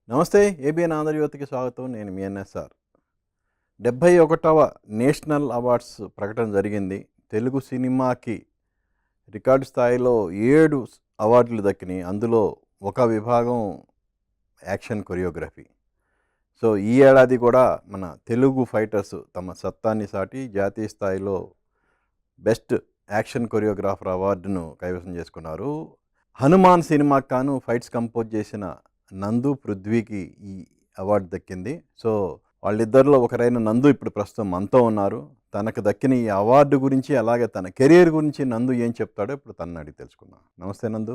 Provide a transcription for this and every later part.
నమస్తే. ఏబిఎన్ ఆంధ్రజ్యోతికి స్వాగతం. నేను మీ ఎన్ఎస్ఆర్. 71వ నేషనల్ అవార్డ్స్ ప్రకటన జరిగింది. తెలుగు సినిమాకి రికార్డు స్థాయిలో 7 అవార్డులు దక్కినాయి. అందులో ఒక విభాగం యాక్షన్ కొరియోగ్రఫీ. సో ఈ ఏడాది కూడా మన తెలుగు ఫైటర్స్ తమ సత్తాన్ని సాటి జాతీయ స్థాయిలో బెస్ట్ యాక్షన్ కొరియోగ్రాఫర్ అవార్డును కైవసం చేసుకున్నారు. హనుమాన్ సినిమాకి కాను ఫైట్స్ కంపోజ్ చేసిన నందు పృథ్వీకి ఈ అవార్డు దక్కింది. సో వాళ్ళిద్దరిలో ఒకరైన నందు ఇప్పుడు ప్రస్తుతం మనతో ఉన్నారు. తనకు దక్కిన ఈ అవార్డు గురించి, అలాగే తన కెరీర్ గురించి నందు ఏం చెప్తాడో ఇప్పుడు తనని అడిగి తెలుసుకుందాం. నమస్తే నందు.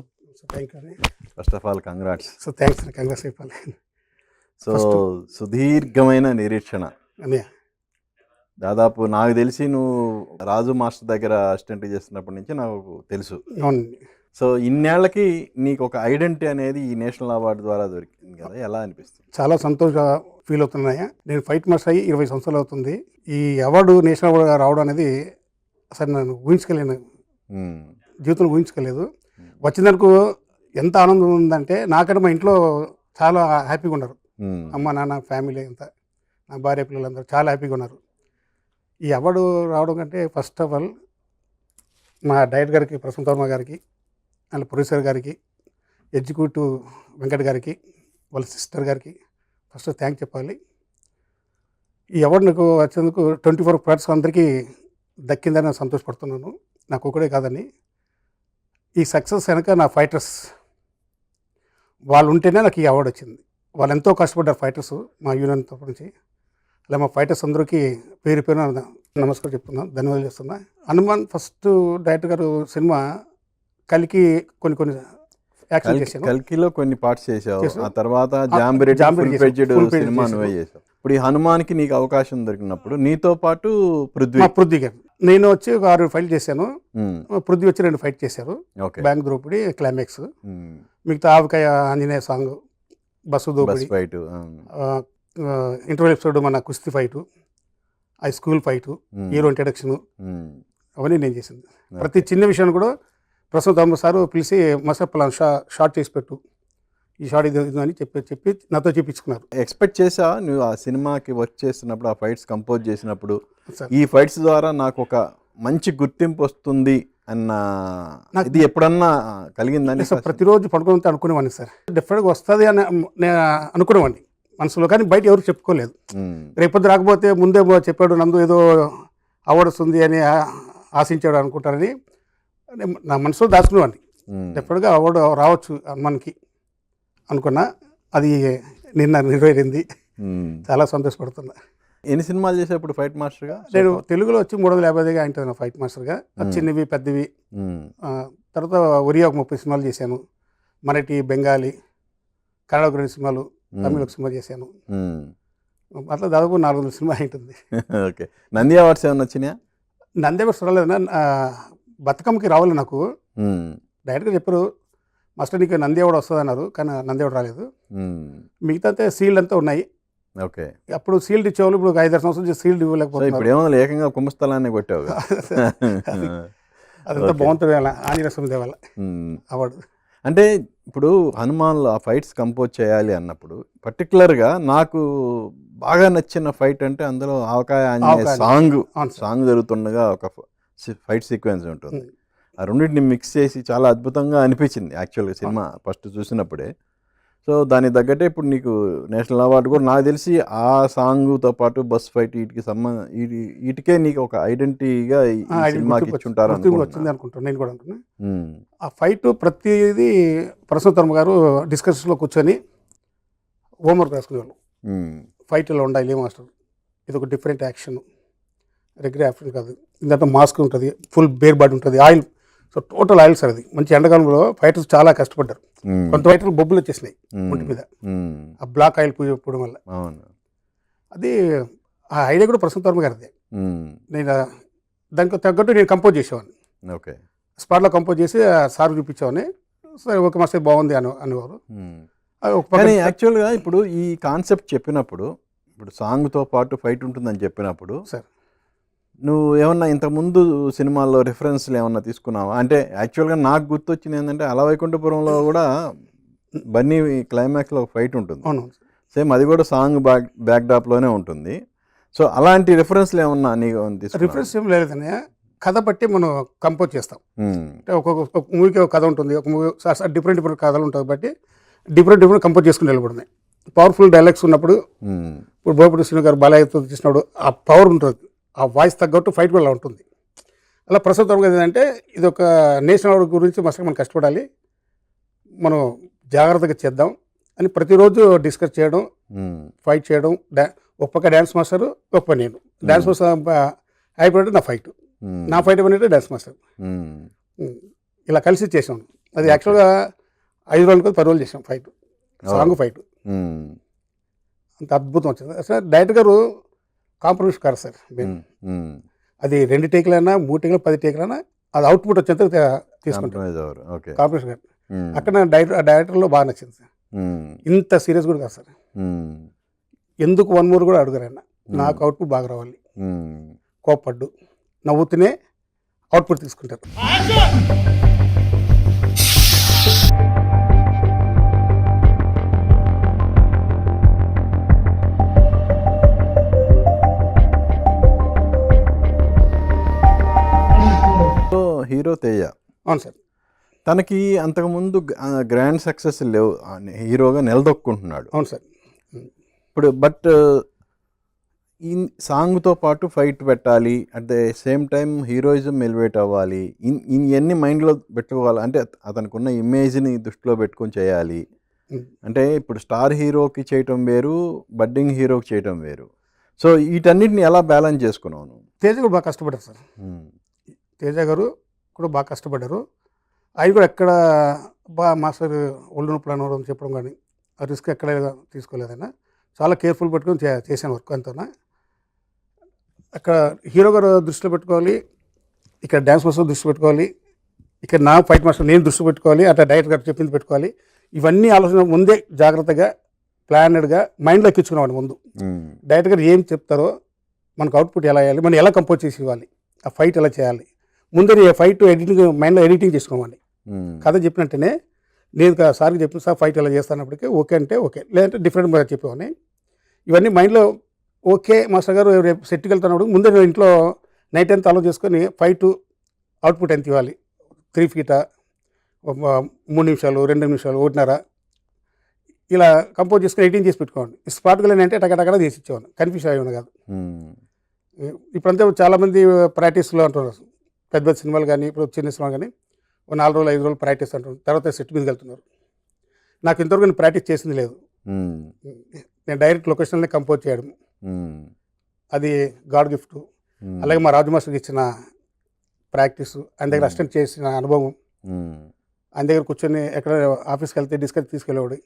First of all congrats. So సుదీర్ఘమైన నిరీక్షణ. దాదాపు నాకు తెలిసి నువ్వు రాజు మాస్టర్ దగ్గర అసిస్టెంట్ చేస్తున్నప్పటి నుంచి నాకు తెలుసు. సో ఇన్నేళ్లకి నీకు ఒక ఐడెంటిటీ అనేది ఈ నేషనల్ అవార్డు ద్వారా దొరికింది కదా, ఎలా అనిపిస్తుంది? చాలా సంతోషంగా ఫీల్ అవుతున్నాయా. నేను ఫైట్ మాస్టర్ అయ్యి 20 సంవత్సరాలు అవుతుంది. ఈ అవార్డు నేషనల్ అవార్డు రావడం అనేది అసలు నేను ఊహించుకోలేను, జీవితంలో ఊహించుకోలేదు. వచ్చినందుకు ఎంత ఆనందం ఉందంటే, నాకంటే మా ఇంట్లో చాలా హ్యాపీగా ఉన్నారు. అమ్మ నాన్న ఫ్యామిలీ అంతా, నా భార్య పిల్లలందరూ చాలా హ్యాపీగా ఉన్నారు. ఈ అవార్డు రావడం కంటే ఫస్ట్ ఆఫ్ ఆల్ మా డైరెక్టర్ గారికి, ప్రసన్న వర్మ గారికి, అండ్ ప్రొడ్యూసర్ గారికి, ఎగ్జిక్యూటివ్ వెంకట్ గారికి, వాళ్ళ సిస్టర్ గారికి ఫస్ట్ థ్యాంక్ చెప్పాలి. ఈ అవార్డు నాకు వచ్చేందుకు 24 ప్లాట్స్ అందరికీ దక్కిందని నేను సంతోషపడుతున్నాను. నాకు ఒకటే కాదని, ఈ సక్సెస్ వెనక నా ఫైటర్స్ వాళ్ళు ఉంటేనే నాకు ఈ అవార్డు వచ్చింది. వాళ్ళు ఎంతో కష్టపడ్డారు ఫైటర్స్, మా యూనియన్ తరపు నుంచి. అలా మా ఫైటర్స్ అందరికీ పేరు పేరున నమస్కారం చెప్తున్నాను, ధన్యవాదాలు చేస్తున్నా. హనుమాన్ ఫస్ట్ డైరెక్టర్ గారు సినిమా కలికి కొన్ని యాక్షన్ చేశాను. కల్కిలో కొన్ని పార్ట్స్ చేసావు, ఆ తర్వాత జాంబిరెడ్డి సినిమా నువ్వే చేసావు. ఇప్పుడు ఈ హనుమాన్కి నీకు అవకాశం దొరికినప్పుడు నీతో పాటు పృథ్వీ గారు, నేను వచ్చి ఒక 6 ఫైట్ చేశాను. పృథ్వీ వచ్చి 2 ఫైట్ చేశారు. Bank Draupadi, climax. మిగతా ఆవకాయ ఆంజనేయ సాంగ్, బస్సు దోపిడి ఫైట్, ఇంటర్వెల్ ఎపిసోడ్ మన కుస్తీ fight, high school fight, hero introduction, అవన్నీ నేను చేసింది. ప్రతి చిన్న విషయాన్ని కూడా ప్రస్తుతం తమ్మ సారు పిలిచి మసాలా ప్లాన్ షార్ట్ చేసి పెట్టు, ఈ షార్ట్ ఇది అని చెప్పి నాతో చెప్పించుకున్నారు. ఎక్స్పెక్ట్ చేసా నువ్వు ఆ సినిమాకి వర్క్ చేస్తున్నప్పుడు, ఆ ఫైట్స్ కంపోజ్ చేసినప్పుడు, ఈ ఫైట్స్ ద్వారా నాకు ఒక మంచి గుర్తింపు వస్తుంది అన్న ఇది ఎప్పుడన్నా కలిగిందని? సార్ ప్రతిరోజు పడుకుంటే అనుకునేవాడిని సార్, డెఫినెట్గా వస్తుంది అని నేను అనుకునేవాడిని మనసులో, కానీ బయట ఎవరు చెప్పుకోలేదు. రేపొద్దు రాకపోతే ముందే చెప్పాడు నందు ఏదో అవార్డు వస్తుంది అని ఆశించాడు అనుకుంటారని నా మనసులో దాచుకునేవాడిని. డెఫినెట్గా అవార్డు రావచ్చు మనకి అనుకున్నా. అది నిన్న నెరవేరింది. చాలా సంతోషపడుతున్నా. ఎన్ని సినిమాలు చేసేప్పుడు ఫైట్ మాస్టర్గా? నేను తెలుగులో వచ్చి 350గా ఆయన ఫైట్ మాస్టర్గా, చిన్నవి పెద్దవి. తర్వాత ఒరియా ఒక 30 సినిమాలు చేశాను. మరాఠీ, బెంగాలీ, కన్నడ ఒక 2 సినిమాలు, తమిళ ఒక సినిమా చేశాను. అట్లా దాదాపు 400 సినిమా ఉంటుంది. ఓకే. నంది అవార్డ్స్ ఏమన్నా వచ్చినాయా? నంది అవార్డ్స్ రాలేదన్నా. బతుకమ్మకి రావాలి నాకు. డైరెక్ట్గా చెప్పారు మాస్టర్ నీకు నంది అవార్డు వస్తుంది అన్నారు, కానీ నంది అవార్డు రాలేదు. మిగతా సీల్డ్ అంతా ఉన్నాయి. ఓకే. అప్పుడు సీల్డ్ ఇచ్చేవాళ్ళు, ఇప్పుడు 5-6 సంవత్సరాలు సీల్డ్ ఇవ్వలేకపోతే ఇప్పుడు ఏమో ఏకంగా కుంభస్థలాన్ని కొట్టావు. అదంతా బాగుంటుంది ఆంజనేయ స్వామి దేవాల అవార్డు. అంటే ఇప్పుడు హనుమాన్లో ఆ ఫైట్స్ కంపోజ్ చేయాలి అన్నప్పుడు పర్టికులర్గా నాకు బాగా నచ్చిన ఫైట్ అంటే అందులో ఆవకాయ ఆంజనేయ సాంగ్ జరుగుతుండగా ఒక ఫైట్ సీక్వెన్స్ ఉంటుంది. ఆ రెండింటిని మిక్స్ చేసి చాలా అద్భుతంగా అనిపించింది యాక్చువల్గా సినిమా ఫస్ట్ చూసినప్పుడే. సో దానికి తగ్గట్టే ఇప్పుడు నీకు నేషనల్ అవార్డు కూడా నాకు తెలిసి ఆ సాంగ్తో పాటు బస్ ఫైట్ వీటికే నీకు ఒక ఐడెంటిటీగా సినిమాకి ఇచ్చుంటారు వచ్చింది అనుకుంటాను. నేను కూడా అనుకున్నాను. ఆ ఫైట్ ప్రతిదీ ప్రసన్న వర్మ గారు డిస్కషన్లో కూర్చొని హోంవర్క్ రాసుకునేవాళ్ళు. ఫైట్ ఇలా ఉండాలి మాస్టర్, ఇది ఒక డిఫరెంట్ యాక్షన్, రెగ్యులర్ యాక్షన్ కాదు, ఇందాక మాస్క్ ఉంటుంది, ఫుల్ బేర్ బాడీ ఉంటుంది, oil. So total oil sir అది. మంచి ఎండాకాలంలో ఫైటర్స్ చాలా కష్టపడ్డారు. కొంత ఫైటర్లు బొబ్బులు వచ్చేసినాయి ఒంటి మీద, ఆ బ్లాక్ ఆయిల్ పూయడం వల్ల. అది ఆ ఐడియా కూడా ప్రసన్న వర్మ గారిదే. నేను దానికి తగ్గట్టు నేను కంపోజ్ చేసేవాడిని. ఓకే. స్పాట్లో కంపోజ్ చేసి సార్ చూపించేవాడిని. సరే ఓకే మాస్టర్ బాగుంది అనేవారు. కానీ యాక్చువల్గా ఇప్పుడు ఈ కాన్సెప్ట్ చెప్పినప్పుడు, ఇప్పుడు సాంగ్తో పాటు ఫైట్ ఉంటుందని చెప్పినప్పుడు సార్ నువ్వు ఏమన్నా ఇంతకుముందు సినిమాల్లో రిఫరెన్స్లు ఏమన్నా తీసుకున్నావా? అంటే యాక్చువల్గా నాకు గుర్తొచ్చింది ఏంటంటే అలవైకుంఠపురంలో కూడా బన్నీ క్లైమాక్స్లో ఒక ఫైట్ ఉంటుంది, అవును. సేమ్ అది కూడా సాంగ్ బ్యాక్డ్రాప్లోనే ఉంటుంది. సో అలాంటి రిఫరెన్స్లు ఏమన్నా నీకు రిఫరెన్స్ ఏం లేదని కథ బట్టి మనం కంపోజ్ చేస్తాం. అంటే ఒక్కొక్క మూవీకి ఒక కథ ఉంటుంది, ఒక మూవీ డిఫరెంట్ డిఫరెంట్ కథలు ఉంటాయి బట్టి డిఫరెంట్ కంపోజ్ చేసుకుని వెళ్ళబడుతున్నాయి. పవర్ఫుల్ డైలాగ్స్ ఉన్నప్పుడు ఇప్పుడు బోయపూడి శ్రీను గారు బాలయ్యతో తీసినప్పుడు ఆ పవర్ ఉంటుంది, ఆ వాయిస్ తగ్గట్టు ఫైట్ కూడా అలా ఉంటుంది. అలా ప్రస్తుతం ఏంటంటే ఇది ఒక నేషనల్ అవార్డు గురించి మస్తు మనం కష్టపడాలి, మనం జాగ్రత్తగా చేద్దాం అని ప్రతిరోజు డిస్కస్ చేయడం, ఫైట్ చేయడం. ఒక పక్క డ్యాన్స్ మాస్టర్, ఒక పక్క నేను డ్యాన్స్ మాస్టర్ అయిపోయినట్టు నా ఫైట్ అయిపోయినట్టు డ్యాన్స్ మాస్టర్, ఇలా కలిసి చేసాం. అది యాక్చువల్గా 5 రోజులకు 10 రోజులు చేసాం ఫైట్, సాంగ్ ఫైట్. అంత అద్భుతం వచ్చింది సార్. డైరెక్టర్ గారు కాంప్రమైజ్ కాదు సార్. అది 2 టేకులైనా 3 టేకులు 10 టేకులైనా అది అవుట్పుట్ వచ్చేంత తీసుకుంటారు కాంప్రమైజ్ గారు. అక్కడ డైరెక్టర్లో బాగా నచ్చింది సార్. ఇంత సీరియస్ కూడా కాదు సార్. ఎందుకు 1 more కూడా అడుగురైనా, నాకు అవుట్పుట్ బాగా రావాలి, కోప్పడ్డు నవ్వుతూనే అవుట్పుట్ తీసుకుంటారు. హీరో తేజ, అవును సార్. తనకి అంతకుముందు గ్రాండ్ సక్సెస్ లేవు, హీరోగా నిలదొక్కుంటున్నాడు. అవును సార్. ఇప్పుడు బట్ ఈ సాంగ్తో పాటు ఫైట్ పెట్టాలి, at the same time heroism elevate అవ్వాలి, ఇవన్నీ మైండ్లో పెట్టుకోవాలి. అంటే అతనికి ఉన్న ఇమేజ్ని దృష్టిలో పెట్టుకొని చేయాలి. అంటే ఇప్పుడు స్టార్ హీరోకి చేయటం వేరు, బడ్డింగ్ హీరోకి చేయటం వేరు. సో వీటన్నిటిని ఎలా బ్యాలెన్స్ చేసుకున్నాను? తేజ కూడా బాగా కష్టపడ్డారు సార్. తేజ గారు కూడా బాగా కష్టపడ్డారు. అవి కూడా ఎక్కడ మాస్టర్ ఒళ్ళు నొప్పులు అనవడం చెప్పడం కానీ ఆ రిస్క్ ఎక్కడ తీసుకోలేదన్నా. చాలా కేర్ఫుల్ పెట్టుకొని చేశాను వర్క్ అంతా. అక్కడ హీరో గారు దృష్టిలో పెట్టుకోవాలి, ఇక్కడ డ్యాన్స్ మాస్టర్ దృష్టి పెట్టుకోవాలి, ఇక్కడ నా ఫైట్ మాస్టర్ నేను దృష్టి పెట్టుకోవాలి, అట్లా డైరెక్టర్ గారు చెప్పింది పెట్టుకోవాలి. ఇవన్నీ ఆలోచన ముందే జాగ్రత్తగా ప్లానెడ్గా మైండ్లో ఎక్కించుకున్నామండి. ముందు డైరెక్టర్ గారు ఏం చెప్తారో మనకు అవుట్పుట్ ఎలా వేయాలి, మనం ఎలా కంపోజ్ చేసి ఇవ్వాలి, ఆ ఫైట్ ఎలా చేయాలి, ముందే ఫైట్ ఎడిటింగ్ మైండ్లో ఎడిటింగ్ చేసుకోవాలి. కథ చెప్పినట్టునే నేను సార్కి చెప్పిన సార్ ఫైట్ ఎలా చేస్తానప్పటికీ ఓకే అంటే ఓకే, లేదంటే డిఫరెంట్ చెప్పేవాడిని. ఇవన్నీ మైండ్లో ఓకే మాస్టర్ గారు రేపు సెట్కి వెళ్తున్నప్పుడు ముందే నేను ఇంట్లో నైట్ అంతా ఆలోచన చేసుకొని ఫైట్ అవుట్పుట్ ఎంత ఇవ్వాలి, 3 feet 3 నిమిషాలు 2 నిమిషాలు 1.5 ఇలా కంపోజ్ చేసుకొని ఎడిటింగ్ చేసి పెట్టుకోండి. స్పాట్గా అంటే టకటకడా చేసి ఇచ్చేవాడిని, కన్ఫ్యూషన్ అయ్యేవాడు కాదు. ఇప్పుడంతా చాలామంది ప్రాక్టీస్లో అంటున్నారు, పెద్ద పెద్ద సినిమాలు కానీ ఇప్పుడు చిన్న సినిమాలు కానీ 4 రోజులు 5 రోజులు ప్రాక్టీస్ అంటున్నారు, తర్వాత సెట్ మీదకి వెళ్తున్నారు. నాకు ఇంతవరకు నేను ప్రాక్టీస్ చేసింది లేదు. నేను డైరెక్ట్ లొకేషన్లోనే కంపోజ్ చేయడం, అది గాడ్ గిఫ్ట్. అలాగే మా రాజు మాస్టర్కి ఇచ్చిన ప్రాక్టీసు, ఆయన దగ్గర అసిస్టెంట్ చేసిన అనుభవం, ఆయన దగ్గర కూర్చొని ఎక్కడ ఆఫీస్కి వెళ్తే డిస్కస్ తీసుకెళ్ళేవాడు,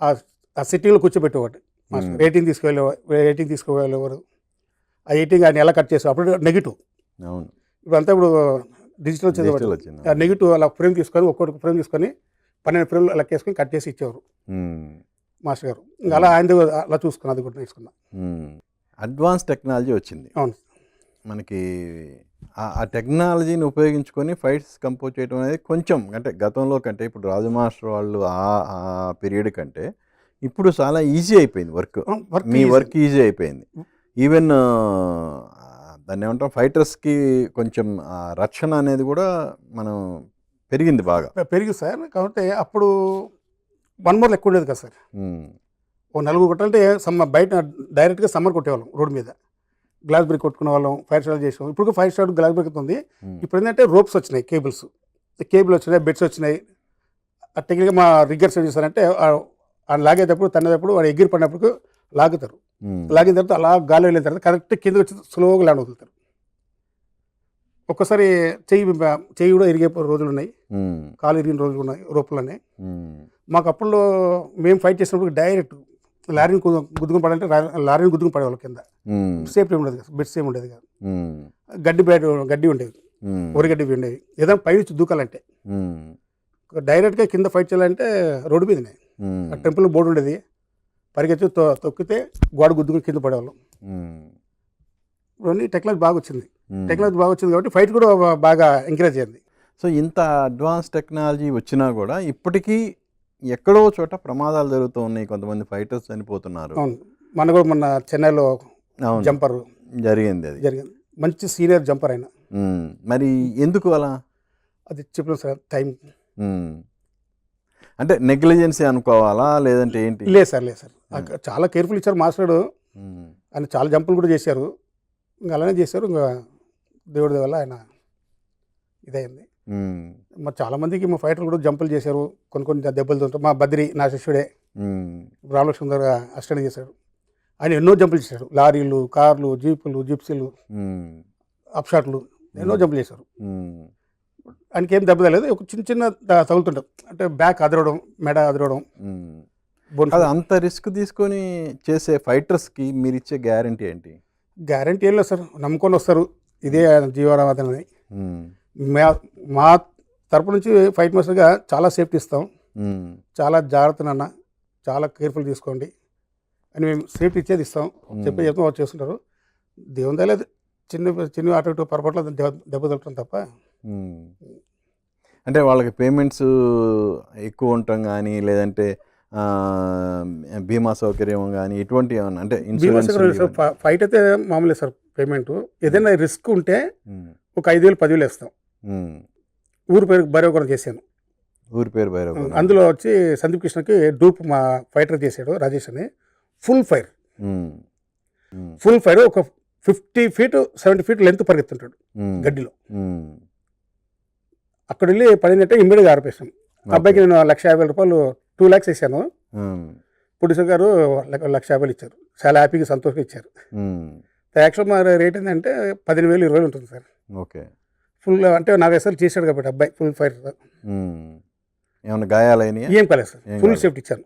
ఆ సిట్టింగ్లో కూర్చోబెట్టేవాడు మాస్టర్. రేటింగ్ తీసుకువెళ్ళేవారు. ఆ ఎడిటింగ్ ఆయన ఎలా కట్ చేసేవాడు, అప్పుడు నెగిటివ్. ఇప్పుడంతా ఇప్పుడు డిజిటల్ వచ్చేది, నెగిటివ్ అలా ఫ్రేమ్ తీసుకొని ఒక్కొక్క ఫ్రేమ్ తీసుకొని 12 ఫ్రేమ్లు అలా వేసుకొని కట్ చేసి ఇచ్చేవారు మాస్టర్ గారు. ఇంకా అలా ఆయన అలా చూసుకున్నా, అది కూడా నేర్చుకున్నా. అడ్వాన్స్ టెక్నాలజీ వచ్చింది. అవును, మనకి ఆ టెక్నాలజీని ఉపయోగించుకొని ఫైట్స్ కంపోజ్ చేయడం అనేది కొంచెం అంటే గతంలో కంటే ఇప్పుడు రాజు మాస్టర్ వాళ్ళు ఆ పీరియడ్ కంటే ఇప్పుడు చాలా ఈజీ అయిపోయింది వర్క్. మీ వర్క్ ఈజీ అయిపోయింది. ఈవెన్ దాన్ని ఏమంటాం, ఫైటర్స్కి కొంచెం రక్షణ అనేది కూడా మనం పెరిగింది, బాగా పెరిగింది సార్. కాబట్టి అప్పుడు 1 more ఎక్కువ ఉండేది కదా సార్. ఓ 4 కొట్టాలంటే బయట డైరెక్ట్గా సమ్మర్ కొట్టేవాళ్ళం, రోడ్ మీద గ్లాస్ బ్రేక్ కొట్టుకునే వాళ్ళం, ఫైర్ స్టార్ట్ చేసాం. ఇప్పుడు 5 స్టార్ గ్లాస్ బ్రేక్ అవుతుంది. ఇప్పుడు ఏంటంటే రోప్స్ వచ్చినాయి, కేబుల్ వచ్చినాయి, బెడ్స్ వచ్చినాయి. టెక్నిక్గా మా రిగ్గర్స్ ఏం చేస్తారంటే ఆయన లాగేటప్పుడు తన్నేటప్పుడు వాడు ఎగిరి పడినప్పుడు లాగుతారు. లాగిన తర్వాత అలా గాలి వెళ్ళిన తర్వాత కరెక్ట్ కింద వచ్చి స్లోగా ల్యాండ్ వదులుతారు. ఒక్కసారి చెయ్యి కూడా ఇరిగే రోజులు ఉన్నాయి, కాలు ఇరిగిన రోజులు ఉన్నాయి రోపులనే. మాకు అప్పుడు మేము ఫైట్ చేసినప్పుడు డైరెక్ట్ లారీని గుద్దుకుని పడాలంటే లారీని గుద్దుకుని పడేవాళ్ళు కింద. సేఫ్టీ ఉండేది కదా, బెడ్స్ ఏమి ఉండేది కాదు, గడ్డి ఉండేది, ఒరిగడ్డి ఉండేవి. ఏదైనా పై నుంచి దూకాలంటే డైరెక్ట్గా కింద ఫైట్ చేయాలంటే రోడ్డు మీదనే టెంపుల్ బోర్డు ఉండేది, పరిగెత్తి తొక్కితే గోడ గుద్దుకుని కింద పడేవాళ్ళం. ఇవన్నీ టెక్నాలజీ బాగా వచ్చింది కాబట్టి ఫైట్ కూడా బాగా ఎంకరేజ్ అయ్యింది. సో ఇంత అడ్వాన్స్ టెక్నాలజీ వచ్చినా కూడా ఇప్పటికీ ఎక్కడో చోట ప్రమాదాలు జరుగుతూ ఉన్నాయి, కొంతమంది ఫైటర్స్ చనిపోతున్నారు. అవును, మన కూడా మొన్న చెన్నైలో అవును, జంపర్ జరిగింది అది. జరిగింది. మంచి సీనియర్ జంపర్ అయినా. మరి ఎందుకు అలా? అది చెప్పిన సార్ టైం. అంటే నెగ్లిజెన్సీ అనుకోవాలా లేదంటే ఏంటి? లేదు సార్, లేదు సార్, చాలా కేర్ఫుల్ ఇచ్చారు మాస్టర్. ఆయన చాలా జంపులు కూడా చేశారు, ఇంకా అలానే చేశారు. ఇంకా దేవుడి వల్ల ఆయన ఇదైంది. మరి చాలామందికి మా ఫైటర్లు కూడా జంపులు చేశారు, కొన్ని దెబ్బలు తింటారు. మా బద్రి నా శిష్యుడే రామలక్ష్మణ్ అసిస్టెంట్ చేశాడు. ఆయన ఎన్నో జంపులు చేశాడు, లారీలు, కార్లు, జీపులు, జిప్సీలు, అప్షాట్లు, ఎన్నో జంపులు చేశారు. ఆయనకి ఏం దెబ్బ తగలేదు, ఒక చిన్న చిన్న తగులుతుంటారు, అంటే బ్యాక్ అదరవడం, మెడ అదరవడం. అది అంత రిస్క్ తీసుకొని చేసే ఫైటర్స్కి మీరు ఇచ్చే గ్యారంటీ ఏంటి? గ్యారంటీ ఏం లేదు సార్, నమ్ముకొని వస్తారు, ఇదే జీవనాధారం అని. మా తరపు నుంచి ఫైట్ మాస్టర్గా చాలా సేఫ్టీ ఇస్తాం, చాలా జాగ్రత్తనన్న, చాలా కేర్ఫుల్ తీసుకోండి అని మేము సేఫ్టీ ఇచ్చేది ఇస్తాం. చెప్తాం, వాళ్ళు చేస్తుంటారు. దేవుని దయలేదు, చిన్న అటు ఇటు పొరపాట్ల దెబ్బ తగ్గడం తప్ప. అంటే వాళ్ళకి పేమెంట్స్ ఎక్కువ ఉండటం కానీ, లేదంటే బీమా సౌకర్యం కానీ ఇటువంటి ఏమన్నా, అంటే ఇన్సూరెన్స్? ఫైట్ అయితే మామూలే సార్ పేమెంట్. ఏదైనా రిస్క్ ఉంటే ఒక 5,000 10,000 వేస్తాం. ఊరి పేరు భైరవపురం చేశాను. ఊరి పేరు భైరవపురం. అందులో వచ్చి సందీప్ కృష్ణకి డూప్ మా ఫైటర్ చేశాడు, రాజేష్ అని. ఫుల్ ఫైర్ ఒక 50 feet 70 feet లెంత్ పరిగెత్తుంటాడు గడ్డిలో. అక్కడ వెళ్ళి పడిందంటే ఇమ్మీడియట్గా ఆర్పేసాం. అబ్బాయికి నేను 1,50,000 2 lakhs వేసాను. ప్రొడ్యూసర్ గారు 1,50,000 ఇచ్చారు, చాలా హ్యాపీగా సంతోషంగా ఇచ్చారు. యాక్చువల్ మా రేట్ ఏంటంటే 15,000 20,000 ఉంటుంది సార్. ఓకే, ఫుల్ అంటే 40 సార్లు చేశాడు కాబట్టి అబ్బాయి ఫుల్ ఫైర్. ఏమన్నా గాయాలైనా? ఏం కాలేదు సార్, ఫుల్ సేఫ్టీ ఇచ్చాను.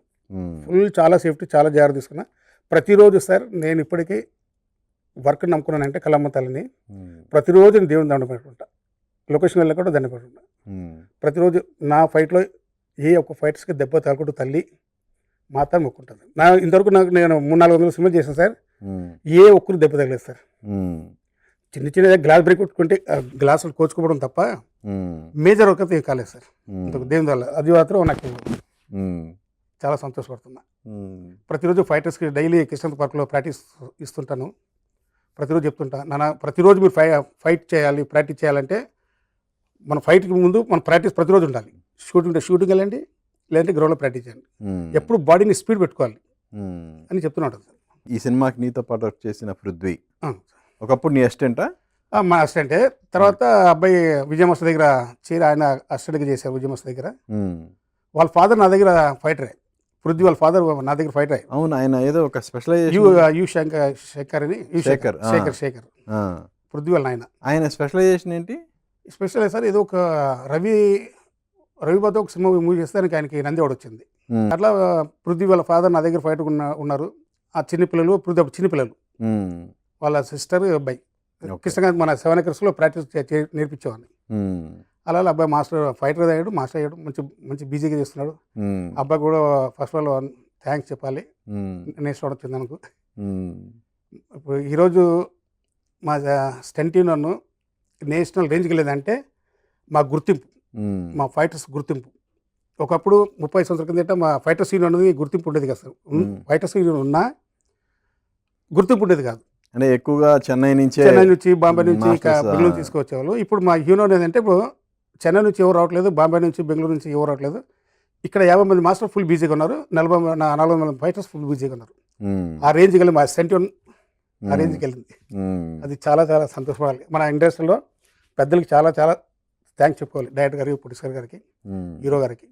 ఫుల్ చాలా సేఫ్టీ, చాలా జాగ్రత్త తీసుకున్నా. ప్రతిరోజు సార్ నేను ఇప్పటికీ వర్క్ నమ్ముకున్నానంటే కలమ్మ తల్లిని. ప్రతిరోజు నేను దేవుని దండం పెట్టుకుంటా, లొకేషన్ వెళ్ళి కూడా దండం పెట్టుకుంటా. ప్రతిరోజు నా ఫైట్లో ఏ ఒక్క ఫైటర్స్కి దెబ్బ తగలకుండా తల్లి మాత్రం మొక్కుంటుంది. ఇంతవరకు నేను 300-400 సినిమాలు చేశాను సార్, ఏ ఒక్కరు దెబ్బ తగలేదు సార్. చిన్న చిన్న గ్లాస్ బ్రేక్ కొట్టుకుంటే గ్లాసులు కోచుకోవడం తప్ప మేజర్ వర్క్ అయితే కాలేదు సార్ దేవుని వల్ల. అది మాత్రం నాకు చాలా సంతోషపడుతున్నా. ప్రతిరోజు ఫైటర్స్కి డైలీ కిషన్ పార్క్లో ప్రాక్టీస్ ఇస్తుంటాను. ప్రతిరోజు చెప్తుంటా, నాన్న ప్రతిరోజు మీరు ఫైట్ చేయాలి, ప్రాక్టీస్ చేయాలంటే మన ఫైట్కి ముందు మన ప్రాక్టీస్ ప్రతిరోజు ఉండాలి. షూటింగ్ వెళ్ళండి, లేదంటే గ్రౌండ్లో ప్రాక్టీస్ చేయండి, ఎప్పుడు బాడీని స్పీడ్ పెట్టుకోవాలి అని చెప్తున్నాడు సార్. ఈ సినిమాకి నీతో పాటు వర్క్ చేసిన పృథ్వీ ఒకప్పుడు నీ అసిస్టెంటా? మా అసిస్టెంటే. తర్వాత అబ్బాయి విజయమస్త దగ్గర చేరి ఆయన అసిస్టెంట్గా చేశారు విజయమస్త దగ్గర. వాళ్ళ ఫాదర్ నా దగ్గర ఫైటరే, పృథ్వీ వాళ్ళ ఫాదర్ నా దగ్గర ఫైటరే. అవును, ఆయన ఏదో ఒక స్పెషలైజేషన్ శేఖర్ అని, శేఖర్ పృథ్వీ వాళ్ళ ఆయన స్పెషలైజేషన్ ఏంటి? స్పెషల్ సార్, ఏదో ఒక రవిబాతో ఒక సినిమా మూవీ చేస్తే ఆయనకి నంది అవార్డు వచ్చింది. అట్లా పృథ్వీ వాళ్ళ ఫాదర్ నా దగ్గర ఫైటర్ ఉన్నారు. ఆ చిన్నపిల్లలు పృథ్వీ చిన్నపిల్లలు, వాళ్ళ సిస్టర్ అబ్బాయి కృష్ణకాంత్ మన 7 acres ప్రాక్టీస్ నేర్పించేవాడిని. అలా అబ్బాయి మాస్టర్ ఫైటర్ అయ్యాడు, మాస్టర్ అయ్యాడు, మంచి బిజీగా చేస్తున్నాడు. అబ్బాయి కూడా ఫస్ట్ ఆల్ థ్యాంక్స్ చెప్పాలి, నేర్చుకోవడం వచ్చింది అనుకో. ఇప్పుడు ఈరోజు మా స్టంట్ నన్ను నేషనల్ రేంజ్కి లేదంటే మా గుర్తింపు, మా ఫైటర్స్ గుర్తింపు. ఒకప్పుడు 30 సంవత్సరాల కిందట మా ఫైటర్స్ యూనియన్ అనేది గుర్తింపు ఉండేది కదా సార్. ఫైటర్స్ యూనియన్ ఉన్నా గుర్తింపు ఉండేది కాదు. అంటే ఎక్కువగా చెన్నై నుంచి, బాంబే నుంచి, బెంగళూరు తీసుకొచ్చేవాళ్ళు. ఇప్పుడు మా యూనియన్ ఏంటంటే ఇప్పుడు చెన్నై నుంచి ఎవరు రావట్లేదు, బాంబే నుంచి, బెంగళూరు నుంచి ఎవరు రావట్లేదు. ఇక్కడ 50 మంది మాస్టర్ ఫుల్ బిజీగా ఉన్నారు, 40 మంది ఫైటర్స్ ఫుల్ బిజీగా ఉన్నారు. ఆ రేంజ్కి వెళ్ళి మా సెంటర్ ఆ రేంజ్కి వెళ్ళింది. అది చాలా చాలా సంతోషపడాలి. మన ఇండస్ట్రీలో పెద్దలకి చాలా చాలా థ్యాంక్స్ చెప్పుకోవాలి, డైరెక్టర్ గారికి, ప్రొడ్యూసర్ గారికి, హీరో గారికి.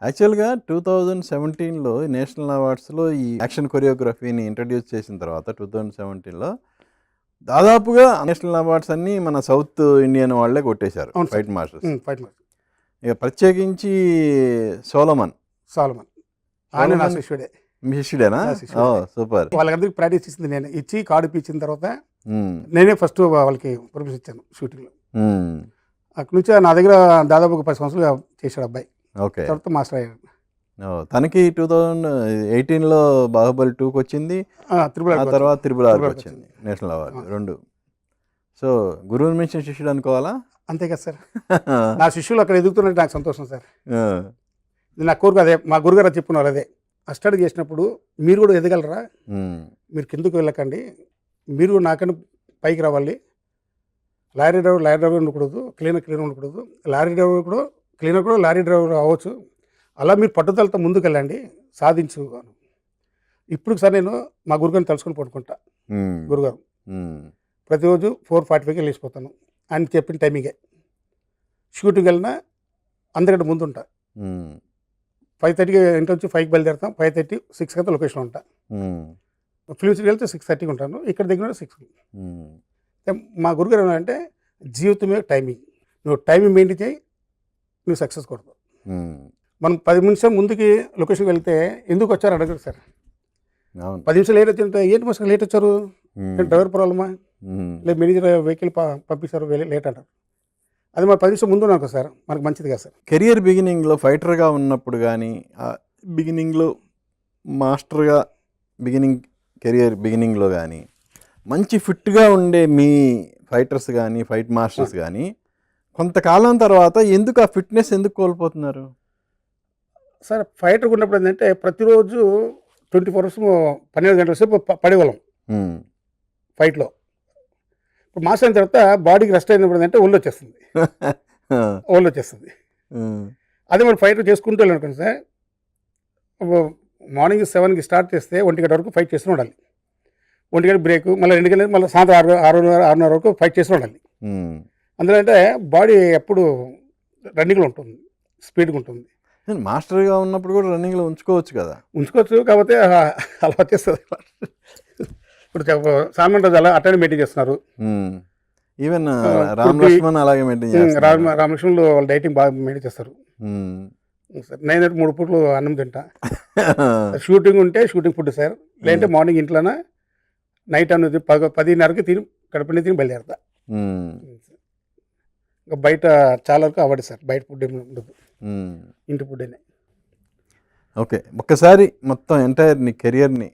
యాక్చువల్గా 2017లో నేషనల్ అవార్డ్స్లో ఈ యాక్షన్ కొరియోగ్రఫీని ఇంట్రడ్యూస్ చేసిన తర్వాత 2017లో దాదాపుగా నేషనల్ అవార్డ్స్ అన్నీ మన సౌత్ ఇండియన్ వాళ్ళే కొట్టేశారు, ఫైట్ మాస్టర్స్. ఇక ప్రత్యేకించి సోలమన్ ఆయన నా శిష్యుడే. మీ శిష్యుడేనా? సూపర్. వాళ్ళకందరికి ప్రాక్టీస్ ఇచ్చింది నేను, ఇచ్చి కార్డు ఇప్పించిన తర్వాత నేనే ఫస్ట్ వాళ్ళకి పర్మిషన్ ఇచ్చాను షూటింగ్లో. అక్కడి నుంచి నా దగ్గర దాదాపు 10 సంవత్సరాలు చేశాడు అబ్బాయి. ఓకే, తర్వాత మాస్టర్ అయ్యాడు. తనకి 2018లో బాహుబలి 2కి వచ్చింది, తర్వాత త్రిబుల్ ఆర్కి వచ్చింది నేషనల్ అవార్డు 2. సో గురువుని మించిన శిష్యుడు అనుకోవాలా? అంతే కదా సార్. నా శిష్యులు అక్కడ ఎదుగుతున్నట్టు నాకు సంతోషం సార్. నా కోరిక అదే, మా గురుగారు అది చెప్పుకున్నారు అదే. స్టడీ చేసినప్పుడు మీరు కూడా ఎదగలరా, మీరు కిందకు వెళ్ళకండి, మీరు నాకని పైకి రావాలి. లారీ డ్రైవర్ ఉండకూడదు, క్లీనర్ ఉండకూడదు, లారీ డ్రైవర్ కూడా క్లీనర్ కూడా లారీ డ్రైవర్ అవ్వచ్చు. అలా మీరు పట్టుదలతో ముందుకు వెళ్ళండి, సాధించు. ఇప్పుడు సార్ నేను మా గురుగారిని తలుచుకొని పడుకుంటా. గురుగారు ప్రతిరోజు 4:45కి వెళ్ళిపోతాను, ఆయన చెప్పిన టైమింగే. షూటింగ్ వెళ్ళినా అందరికంటే ముందు ఉంటా. 5:30కి ఇంటి వచ్చి 5కి బయలుదేరుతాం. 5:30, 6 అంతా లొకేషన్ ఉంటా. ఫిల్మ్స్కి వెళ్తే 6:30కి ఉంటాను, ఇక్కడ దగ్గర 6కి. మా గురుగారు ఏమంటే జీవితమే టైమింగ్, నువ్వు టైమింగ్ మెయింటైన్ చేయి, నువ్వు సక్సెస్ కొడతావు. మనం 10 నిమిషం ముందుకి లొకేషన్కి వెళ్తే ఎందుకు వచ్చారు అడగరు సార్. 10 నిమిషాలు లేట్ వచ్చింటే ఏంటి మాస్టర్ లేట్ వచ్చారు, డ్రైవర్ ప్రాబ్లమా, లేదు మేనేజర్ వెహికల్ పంపిస్తారు లేట్ అంటారు. అది మన 10 నిమిషం ముందు ఉన్నాను సార్, మనకు మంచిది కదా సార్. కెరియర్ బిగినింగ్లో ఫైటర్గా ఉన్నప్పుడు కానీ, బిగినింగ్లో మాస్టర్గా కెరియర్ బిగినింగ్లో కానీ మంచి ఫిట్గా ఉండే మీ ఫైటర్స్ కానీ ఫైట్ మాస్టర్స్ కానీ కొంతకాలం తర్వాత ఎందుకు ఆ ఫిట్నెస్ ఎందుకు కోల్పోతున్నారు సార్? ఫైటర్ ఉన్నప్పుడు ఏంటంటే ప్రతిరోజు 24 అవర్స్ 12 గంటల సేపు పడేవాళ్ళం ఫైట్లో. ఇప్పుడు మాస్ అయిన తర్వాత బాడీకి రెస్ట్ అయినప్పుడు ఏంటంటే ఒళ్ళు వచ్చేస్తుంది. అదే మనం ఫైటర్ చేసుకుంటూ వెళ్ళనుకోండి సార్, మార్నింగ్ 7కి స్టార్ట్ చేస్తే 1 గంట వరకు ఫైట్ చేస్తూ ఉండాలి. 1 గంట బ్రేక్, మళ్ళీ 2 గంటలు, మళ్ళీ సాయంత్రం 6:30 వరకు ఫైట్ చేస్తూ ఉండాలి. అందులో అంటే బాడీ ఎప్పుడు రన్నింగ్లో ఉంటుంది, స్పీడ్గా ఉంటుంది. మాస్టర్గా ఉన్నప్పుడు కూడా రన్నింగ్లో ఉంచుకోవచ్చు కదా? ఉంచుకోవచ్చు, కాకపోతే అలా వచ్చేస్తుంది. ఇప్పుడు సాల్మన్ రాజు అలా అట్టనే మెయింటైన్ చేస్తున్నారు. ఈవెన్ రామ్ లక్ష్మణ్ అలాగే మెయింటైన్ చేస్తారు. రామ్ లక్ష్మణ్ వాళ్ళు డైటింగ్ బాగా మెయింటైన్ చేస్తారు. నేనైతే 3 పూటలు అన్నం తింటా. షూటింగ్ ఉంటే షూటింగ్ ఫుడ్ సార్, లేదంటే మార్నింగ్ ఇంట్లోనే నైట్ అన్నది 10:30కి తిని కడుపుని తిని బయలుదేరతా. ఇంకా బయట చాలా వరకు అవ్వదు సార్, బయట ఫుడ్ ఏమి ఉండదు, ఇంటి ఫుడ్నే. ఓకే, ఒక్కసారి మొత్తం ఎంటైర్ నీ కెరియర్ని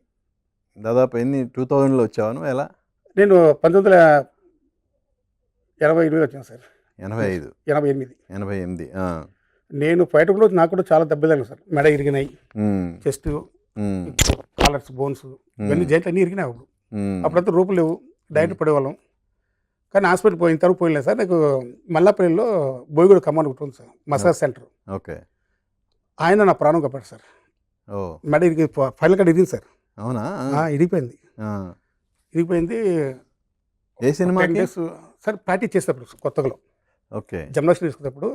దాదాపు 2000లో వచ్చాను ఎలా? నేను 1988 వచ్చాను సార్. 88. నేను ఫైటర్ కూడా నాకు కూడా చాలా దెబ్బలు సార్. మెడ ఇరిగినాయి, చెస్ట్, కాలర్స్, బోన్స్, ఇవన్నీ జాయింట్లు అన్నీ ఇరిగినాయి. అప్పుడంతా రూపులు లేవు, డైరెక్ట్ పడేవాళ్ళం. కానీ హాస్పిటల్ పోయిన తర్వాత పోయలేదు సార్. నాకు మల్లాపల్లిలో బోయిగూడ కమాండ్ ఒకటి ఉంది సార్, మసాజ్ సెంటర్. ఓకే, ఆయన నా ప్రాణం కాపాడు సార్. మెడ ఇరిగి ఫైనల్ కార్డ్ ఇరిగింది సార్. అవునా? ఇరిగిపోయింది. ఏ సినిమా సార్? ప్రాక్టీస్ చేసేటప్పుడు కొత్తలో, ఓకే, జిమ్నాస్టిక్ తీసుకున్నప్పుడు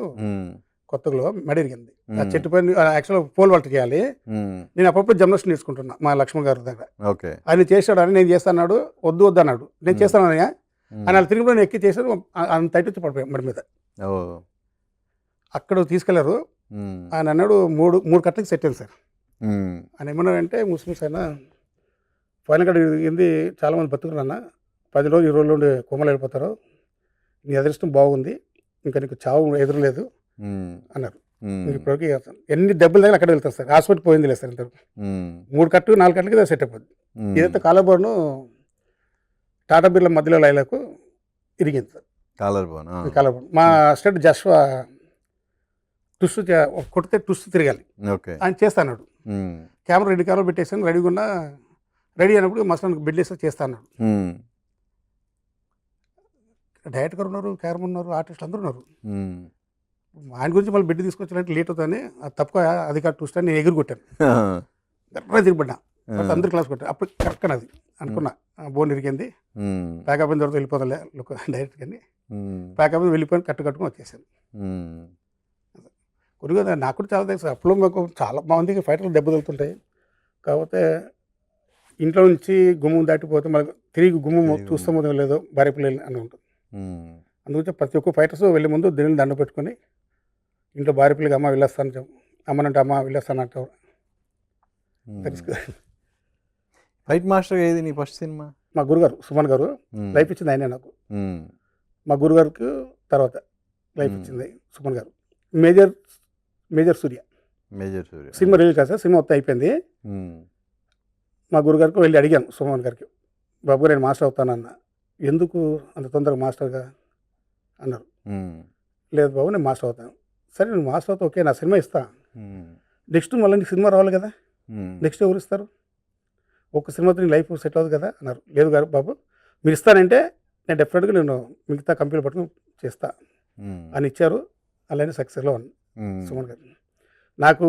కొత్తలో మెడ ఇరిగింది. ఆ చెట్టు పైన యాక్చువల్గా పోల్ వాల్ట్ చేయాలి. నేను అప్పుడప్పుడు జిమ్నాస్టిక్ నేర్చుకుంటున్నా మా లక్ష్మణ్ గారి దగ్గర. ఆయన చేశాడు అని నేను చేస్తాడు, వద్దు అన్నాడు. నేను చేస్తాను అన్నయ్య ఆయన తిరిగి నేను ఎక్కి చేశాడు, ఆయన తైట్ వచ్చి పడిపోయాం మెడ మీద. అక్కడ తీసుకెళ్లారు. ఆయన అన్నాడు 3 కట్లకి సెట్ అయింది సార్. ఆయన ఏమన్నాడంటే, ముస్లిమ్స్ అయినా ఫైనల్ కార్డ్ ఇరిగింది, చాలామంది బతుకున్నా 10 రోజులు 20 రోజులు ఉండి కొమ్మలు వెళ్ళిపోతారు, నీ అదృష్టం బాగుంది, ఇంకా నీకు చావు ఎదురులేదు అన్నారు. ఇప్పటికి ఎన్ని దెబ్బలు దగ్గర అక్కడ వెళ్తారు సార్. హాస్పిటల్ పోయింది లేదు సార్ ఇంతవరకు. 3 కట్టు 4 కట్లకి సెట్ అయిపోద్ది. ఇదంతా కాలబోను టాటా బిర్లా మధ్యలో లైలకు ఇరిగింది సార్. కాలబోన్ మా స్టేట్ జస్వా టుస్ కొడితే టుస్ తిరగాలి, ఆయన చేస్తాడు. కెమెరా 2 కెమెరాలు పెట్టేసాను, రెడీగా ఉన్నా. రెడీ అయినప్పుడు మసానికి బెడ్ వేసి చేస్తా అన్నాడు. డైరెక్టర్ గారు ఉన్నారు, కెమెరా ఉన్నారు, ఆర్టిస్టులు అందరూ ఉన్నారు. ఆయన గురించి మళ్ళీ బెడ్ తీసుకొచ్చాలంటే లేట్ అవుతుందని తప్పక అది కాదు టూస్ట్ అని నేను ఎగురు కొట్టాను. గట్రా తిరిగిపడ్డా, అందరు క్లాస్ కొట్టాను. అప్పుడు కరెక్ట్ అది అనుకున్నా, బోన్ ఇరిగింది, ప్యాకప్ అయిన తర్వాత వెళ్ళిపోతాలే డైరెక్ట్ కానీ ప్యాకప్ వెళ్ళిపోయి కట్టుకొని వచ్చేసాను. కొద్దిగా నాకు కూడా చాలా తెలుసు. అప్పుడు మాకు చాలా మందికి ఫైటర్లు దెబ్బ తగులుతుంటాయి. కాకపోతే ఇంట్లో నుంచి గుమ్మం దాటిపోతే మనకు తిరిగి గుమ్మం చూస్తామో లేదో భార్య పిల్లలు అని ఉంటుంది. అందుగురించి ప్రతి ఒక్క ఫైటర్స్ వెళ్ళే ముందు దేవుని దండ పెట్టుకొని ఇంట్లో భార్య పిల్లలకి అమ్మ వెళ్ళొస్తాను, అమ్మనంటే అమ్మ వెళ్ళొస్తాను అంటారు. ఫైట్ మాస్టర్ ఏది నీ ఫస్ట్ సినిమా? మా గురుగారు సుమన్ గారు లైఫ్ ఇచ్చింది ఆయనే నాకు. మా గురుగారికి తర్వాత లైఫ్ ఇచ్చింది సుమన్ గారు. మేజర్ సూర్య సినిమా రిలీజ్ కాదు సార్, సినిమా మొత్తం అయిపోయింది. మా గురుగారికి వెళ్ళి అడిగాను సుమన్ గారికి, బాబు నేను మాస్టర్ అవుతానన్నా. ఎందుకు అంత తొందరగా మాస్టర్గా అన్నారు. లేదు బాబు నేను మాస్టర్ అవుతాను. సరే నువ్వు మాస్టర్ అవుతా, ఓకే నా సినిమా ఇస్తా, నెక్స్ట్ మళ్ళీ నీకు సినిమా రావాలి కదా, ఉమ్, నెక్స్ట్ ఎవరు ఇస్తారు, ఒక్క సినిమాతో నీ లైఫ్ సెట్ అవుతుంది కదా అన్నారు. లేదు గారు బాబు, మీరు ఇస్తానంటే నేను డెఫినెట్గా నేను మిగతా కంపెనీలు పట్టుకుని చేస్తా ఉమ్, అని ఇచ్చారు. అలానే సక్సెస్లో ఉంది ఉమ్, సుమన్ గారు. నాకు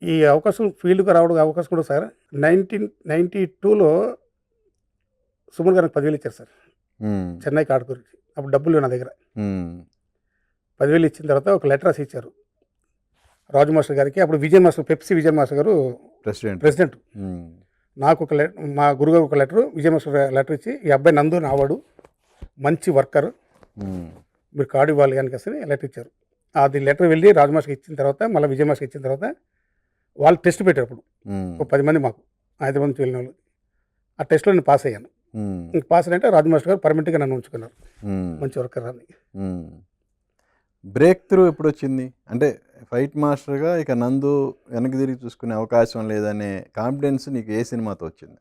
ఈ అవకాశం ఫీల్డ్కి రావడం అవకాశం కూడా సార్ 1992లో సుమన్ గారికి 10,000 ఇచ్చారు సార్, ఉమ్, చెన్నైకి ఆడుకోరికి. అప్పుడు డబ్బులు లేవు నా దగ్గర. ఉమ్, 10,000 ఇచ్చిన తర్వాత ఒక లెటర్ రాసి ఇచ్చారు రాజు మాస్టర్ గారికి. అప్పుడు Vijay master, Pepsi Vijay master గారు ప్రెసిడెంట్. ఉమ్, నాకు ఒక మా గురుగారు ఒక లెటర్, విజయ్ మాస్టర్ లెటర్ ఇచ్చి, ఈ అబ్బాయి నందు నావాడు, మంచి వర్కర్, ఉమ్, మీరు కార్డు ఇవ్వాలి అని లెటర్ ఇచ్చారు. అది లెటర్ వెళ్ళి రాజు మాస్టర్కి ఇచ్చిన తర్వాత, మళ్ళీ విజయ్ మాస్టర్కి ఇచ్చిన తర్వాత వాళ్ళు టెస్ట్ పెట్టారు. అప్పుడు ఉమ్, ఒక 10 మంది మాకు హైదరాబాద్ నుంచి వెళ్ళిన వాళ్ళు. ఆ టెస్ట్లో నేను పాస్ అయ్యాను. ఉమ్, ఇంక పాస్ అంటే రాజు మాస్టర్ గారు పర్మనెంట్గా నన్ను ఉంచుకున్నారు, ఉమ్, మంచి వర్కర్ అని. బ్రేక్ త్రూ ఎప్పుడు వచ్చింది అంటే ఫైట్ మాస్టర్గా ఇక నందు వెనక్కి తిరిగి చూసుకునే అవకాశం లేదనే కాన్ఫిడెన్స్ నీకు ఏ సినిమాతో వచ్చింది?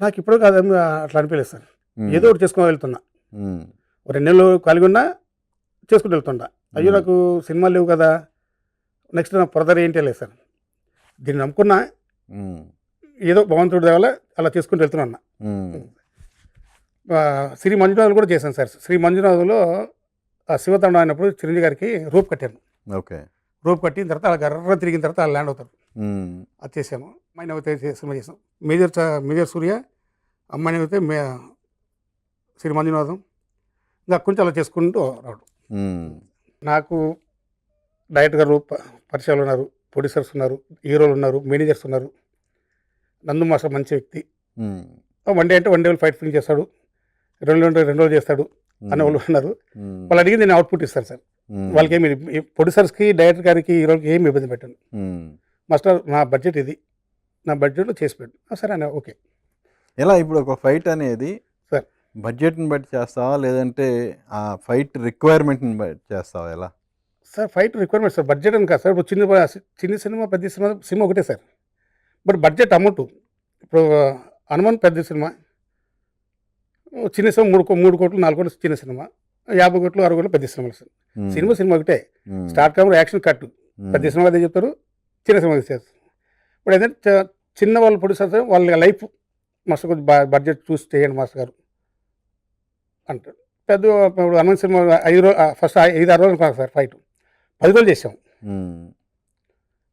నాకు ఇప్పుడు కాదు అట్లా అనిపించలేదు సార్. ఉమ్, ఏదో ఒకటి చేసుకొని వెళ్తున్నా, ఉమ్, ఒక 2 నెలలు కలిగి ఉన్నా చేసుకుంటూ వెళ్తుంటా. అయ్యో నాకు సినిమాలు లేవు కదా, నెక్స్ట్ నా ఫర్దర్ ఏంటి లేదు సార్. దీన్ని నమ్ముకున్నా, ఉమ్, ఏదో భగవంతుడి వల్ల అలా చేసుకుంటూ వెళ్తున్నా అన్న. ఉమ్, శ్రీ మంజునాథులు కూడా చేశాను సార్. శ్రీ మంజునాథులో శివతండం అయినప్పుడు చిరంజీవి గారికి రోప్ కట్టాను. ఓకే. రోప్ కట్టిన తర్వాత అలా గర్ర తిరిగిన తర్వాత అలా ల్యాండ్ అవుతారు. ఉమ్, అది చేసాము. అమ్మాయిని అయితే సినిమా చేసాం. మేజర్ సూర్య, అమ్మాయిని అయితే శ్రీ మంజునాథం, ఇంకా కొంచెం అలా చేసుకుంటూ రావడం. ఉమ్, నాకు డైరెక్టర్ గారు పరిచయాలు ఉన్నారు, ప్రొడ్యూసర్స్ ఉన్నారు, హీరోలు ఉన్నారు, మేనేజర్స్ ఉన్నారు. నందు మాస్టర్ మంచి వ్యక్తి. ఉమ్, వన్ డే అంటే 1 డే ఫైట్ ఫిల్మ్ చేస్తాడు, 2 రోజులు చేస్తాడు అనే వాళ్ళు ఉన్నారు. ఉమ్, వాళ్ళు అడిగి నేను అవుట్పుట్ ఇస్తాను సార్. ఉమ్, వాళ్ళకి ఏమి, ప్రొడ్యూసర్స్కి, డైరెక్టర్ గారికి, హీరోకి ఏమి ఇబ్బంది పెట్టాను. ఉమ్. మాస్టర్ నా బడ్జెట్ ఇది, నా బడ్జెట్లో చేసి పెట్టు. సరే అన్న, ఓకే ఎలా ఇప్పుడు ఒక ఫైట్ అనేది సార్. బడ్జెట్ని బట్టి చేస్తావా లేదంటే ఆ ఫైట్ రిక్వైర్మెంట్ని బట్టి చేస్తావా ఎలా? Sir fight requirement sir, budget అని కాదు సార్. ఇప్పుడు చిన్న సినిమా, పెద్ద సినిమా ఒకటే సార్. బట్ బడ్జెట్ అమౌంట్, ఇప్పుడు హనుమాన్ పెద్ద సినిమా, చిన్న సినిమా 3 కోట్లు 4 కోట్లు చిన్న సినిమా, 50 కోట్లు 60 కోట్లు పెద్ద సినిమాలు సార్. ఉమ్, సినిమా ఒకటే, ఉమ్, స్టార్ట్ కెమెరా, యాక్షన్ కట్. ఉమ్, పెద్ద సినిమా అదే చెప్తారు, చిన్న సినిమా చేస్తారు. ఇప్పుడు ఏదంటే చిన్న వాళ్ళు ప్రొడ్యూసర్స్ వాళ్ళ లైఫ్ మాస్టర్ కొంచెం బడ్జెట్ చూసి చేయండి మాస్టర్ గారు అంటారు. పెద్ద ఇప్పుడు హనుమాన్ సినిమా 5 రోజులు, ఫస్ట్ 5-6 రోజులు కాదు సార్ ఫైట్, 10 రోజులు చేసాం. ఉమ్,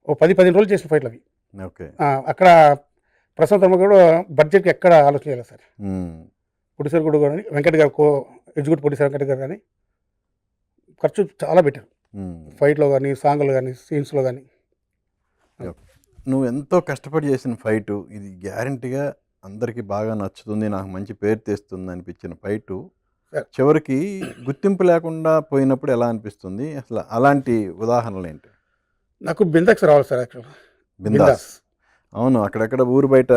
ఓ 10-15 రోజులు చేసిన ఫైట్లు అవి. ఓకే. అక్కడ ప్రశాంత్ కూడా బడ్జెట్కి ఎక్కడ ఆలోచన చేయాలి సార్. ఉమ్, ప్రొడ్యూసర్ కూడా కానీ వెంకట్ గారు, ఎగ్జిక్యూటివ్ ప్రొడ్యూసర్ వెంకట్ గారు కానీ ఖర్చు చాలా పెట్టారు. ఉమ్. ఫైట్లో కానీ, సాంగ్లో కానీ, సీన్స్లో కానీ. నువ్వు ఎంతో కష్టపడి చేసిన ఫైటు ఇది గ్యారంటీగా అందరికీ బాగా నచ్చుతుంది, నాకు మంచి పేరు తెస్తుంది అనిపించిన ఫైటు సార్. చివరికి గుర్తింపు లేకుండా పోయినప్పుడు ఎలా అనిపిస్తుంది? అసలు అలాంటి ఉదాహరణలు ఏంటి? నాకు బిందాక్స్ రావాలి సార్ యాక్చువల్. బిందాస్. అవును, అక్కడక్కడ ఊరు బయట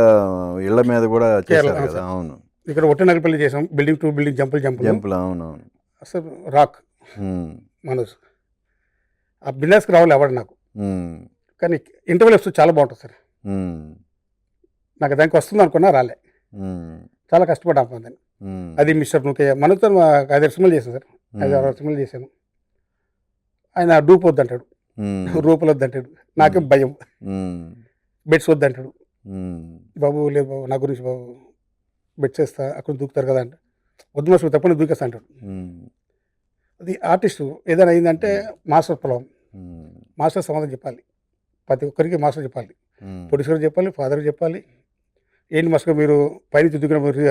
ఇళ్ల మీద కూడా చేశారు అవును కదా. సార్. అవును, ఇక్కడ ఒట్టనగలపల్లి చేసాం, బిల్డింగ్ టు బిల్డింగ్ జంపులు. జంపులు. అవును, అవును. అసలు రాక్ ఉమ్, మనోజ్. ఆ బిందాస్కి రావాలి అవార్డు నాకు. ఉమ్, కానీ ఇంటర్వ్యూలు వస్తే చాలా బాగుంటుంది సార్. ఉమ్, నాకు దానికి వస్తుంది అనుకున్నా, రాలే. ఉమ్, చాలా కష్టపడ్డాను దాన్ని. ఉమ్, అది మిస్టర్ నుకే మనతో 5-6 సినిమాలు చేశాను సార్, 5-6 సినిమాలు చేశాను. ఆయన డూప్ వద్దంటాడు, ఉమ్, రూపులు వద్దంటాడు, నాకేం భయం. ఉమ్, బెడ్స్ వద్దంటాడు. ఉమ్, బాబు లేదు బాబు, నా గురించి బాబు, బెడ్స్ వేస్తా, అక్కడ దూకుతారు కదా అంటే, వద్దు మాస్టర్ తప్పని దూకేస్తా అంటాడు. ఉమ్, అది ఆర్టిస్టు ఏదైనా అయిందంటే మాస్టర్ పొలం, ఉమ్, మాస్టర్ సమాధానం చెప్పాలి. ప్రతి ఒక్కరికి మాస్టర్ చెప్పాలి, ఉమ్, ప్రొడ్యూసర్ చెప్పాలి, ఫాదర్ చెప్పాలి. ఏంటి మాస్టర్ మీరు పైనుంచి దిగిన మీరు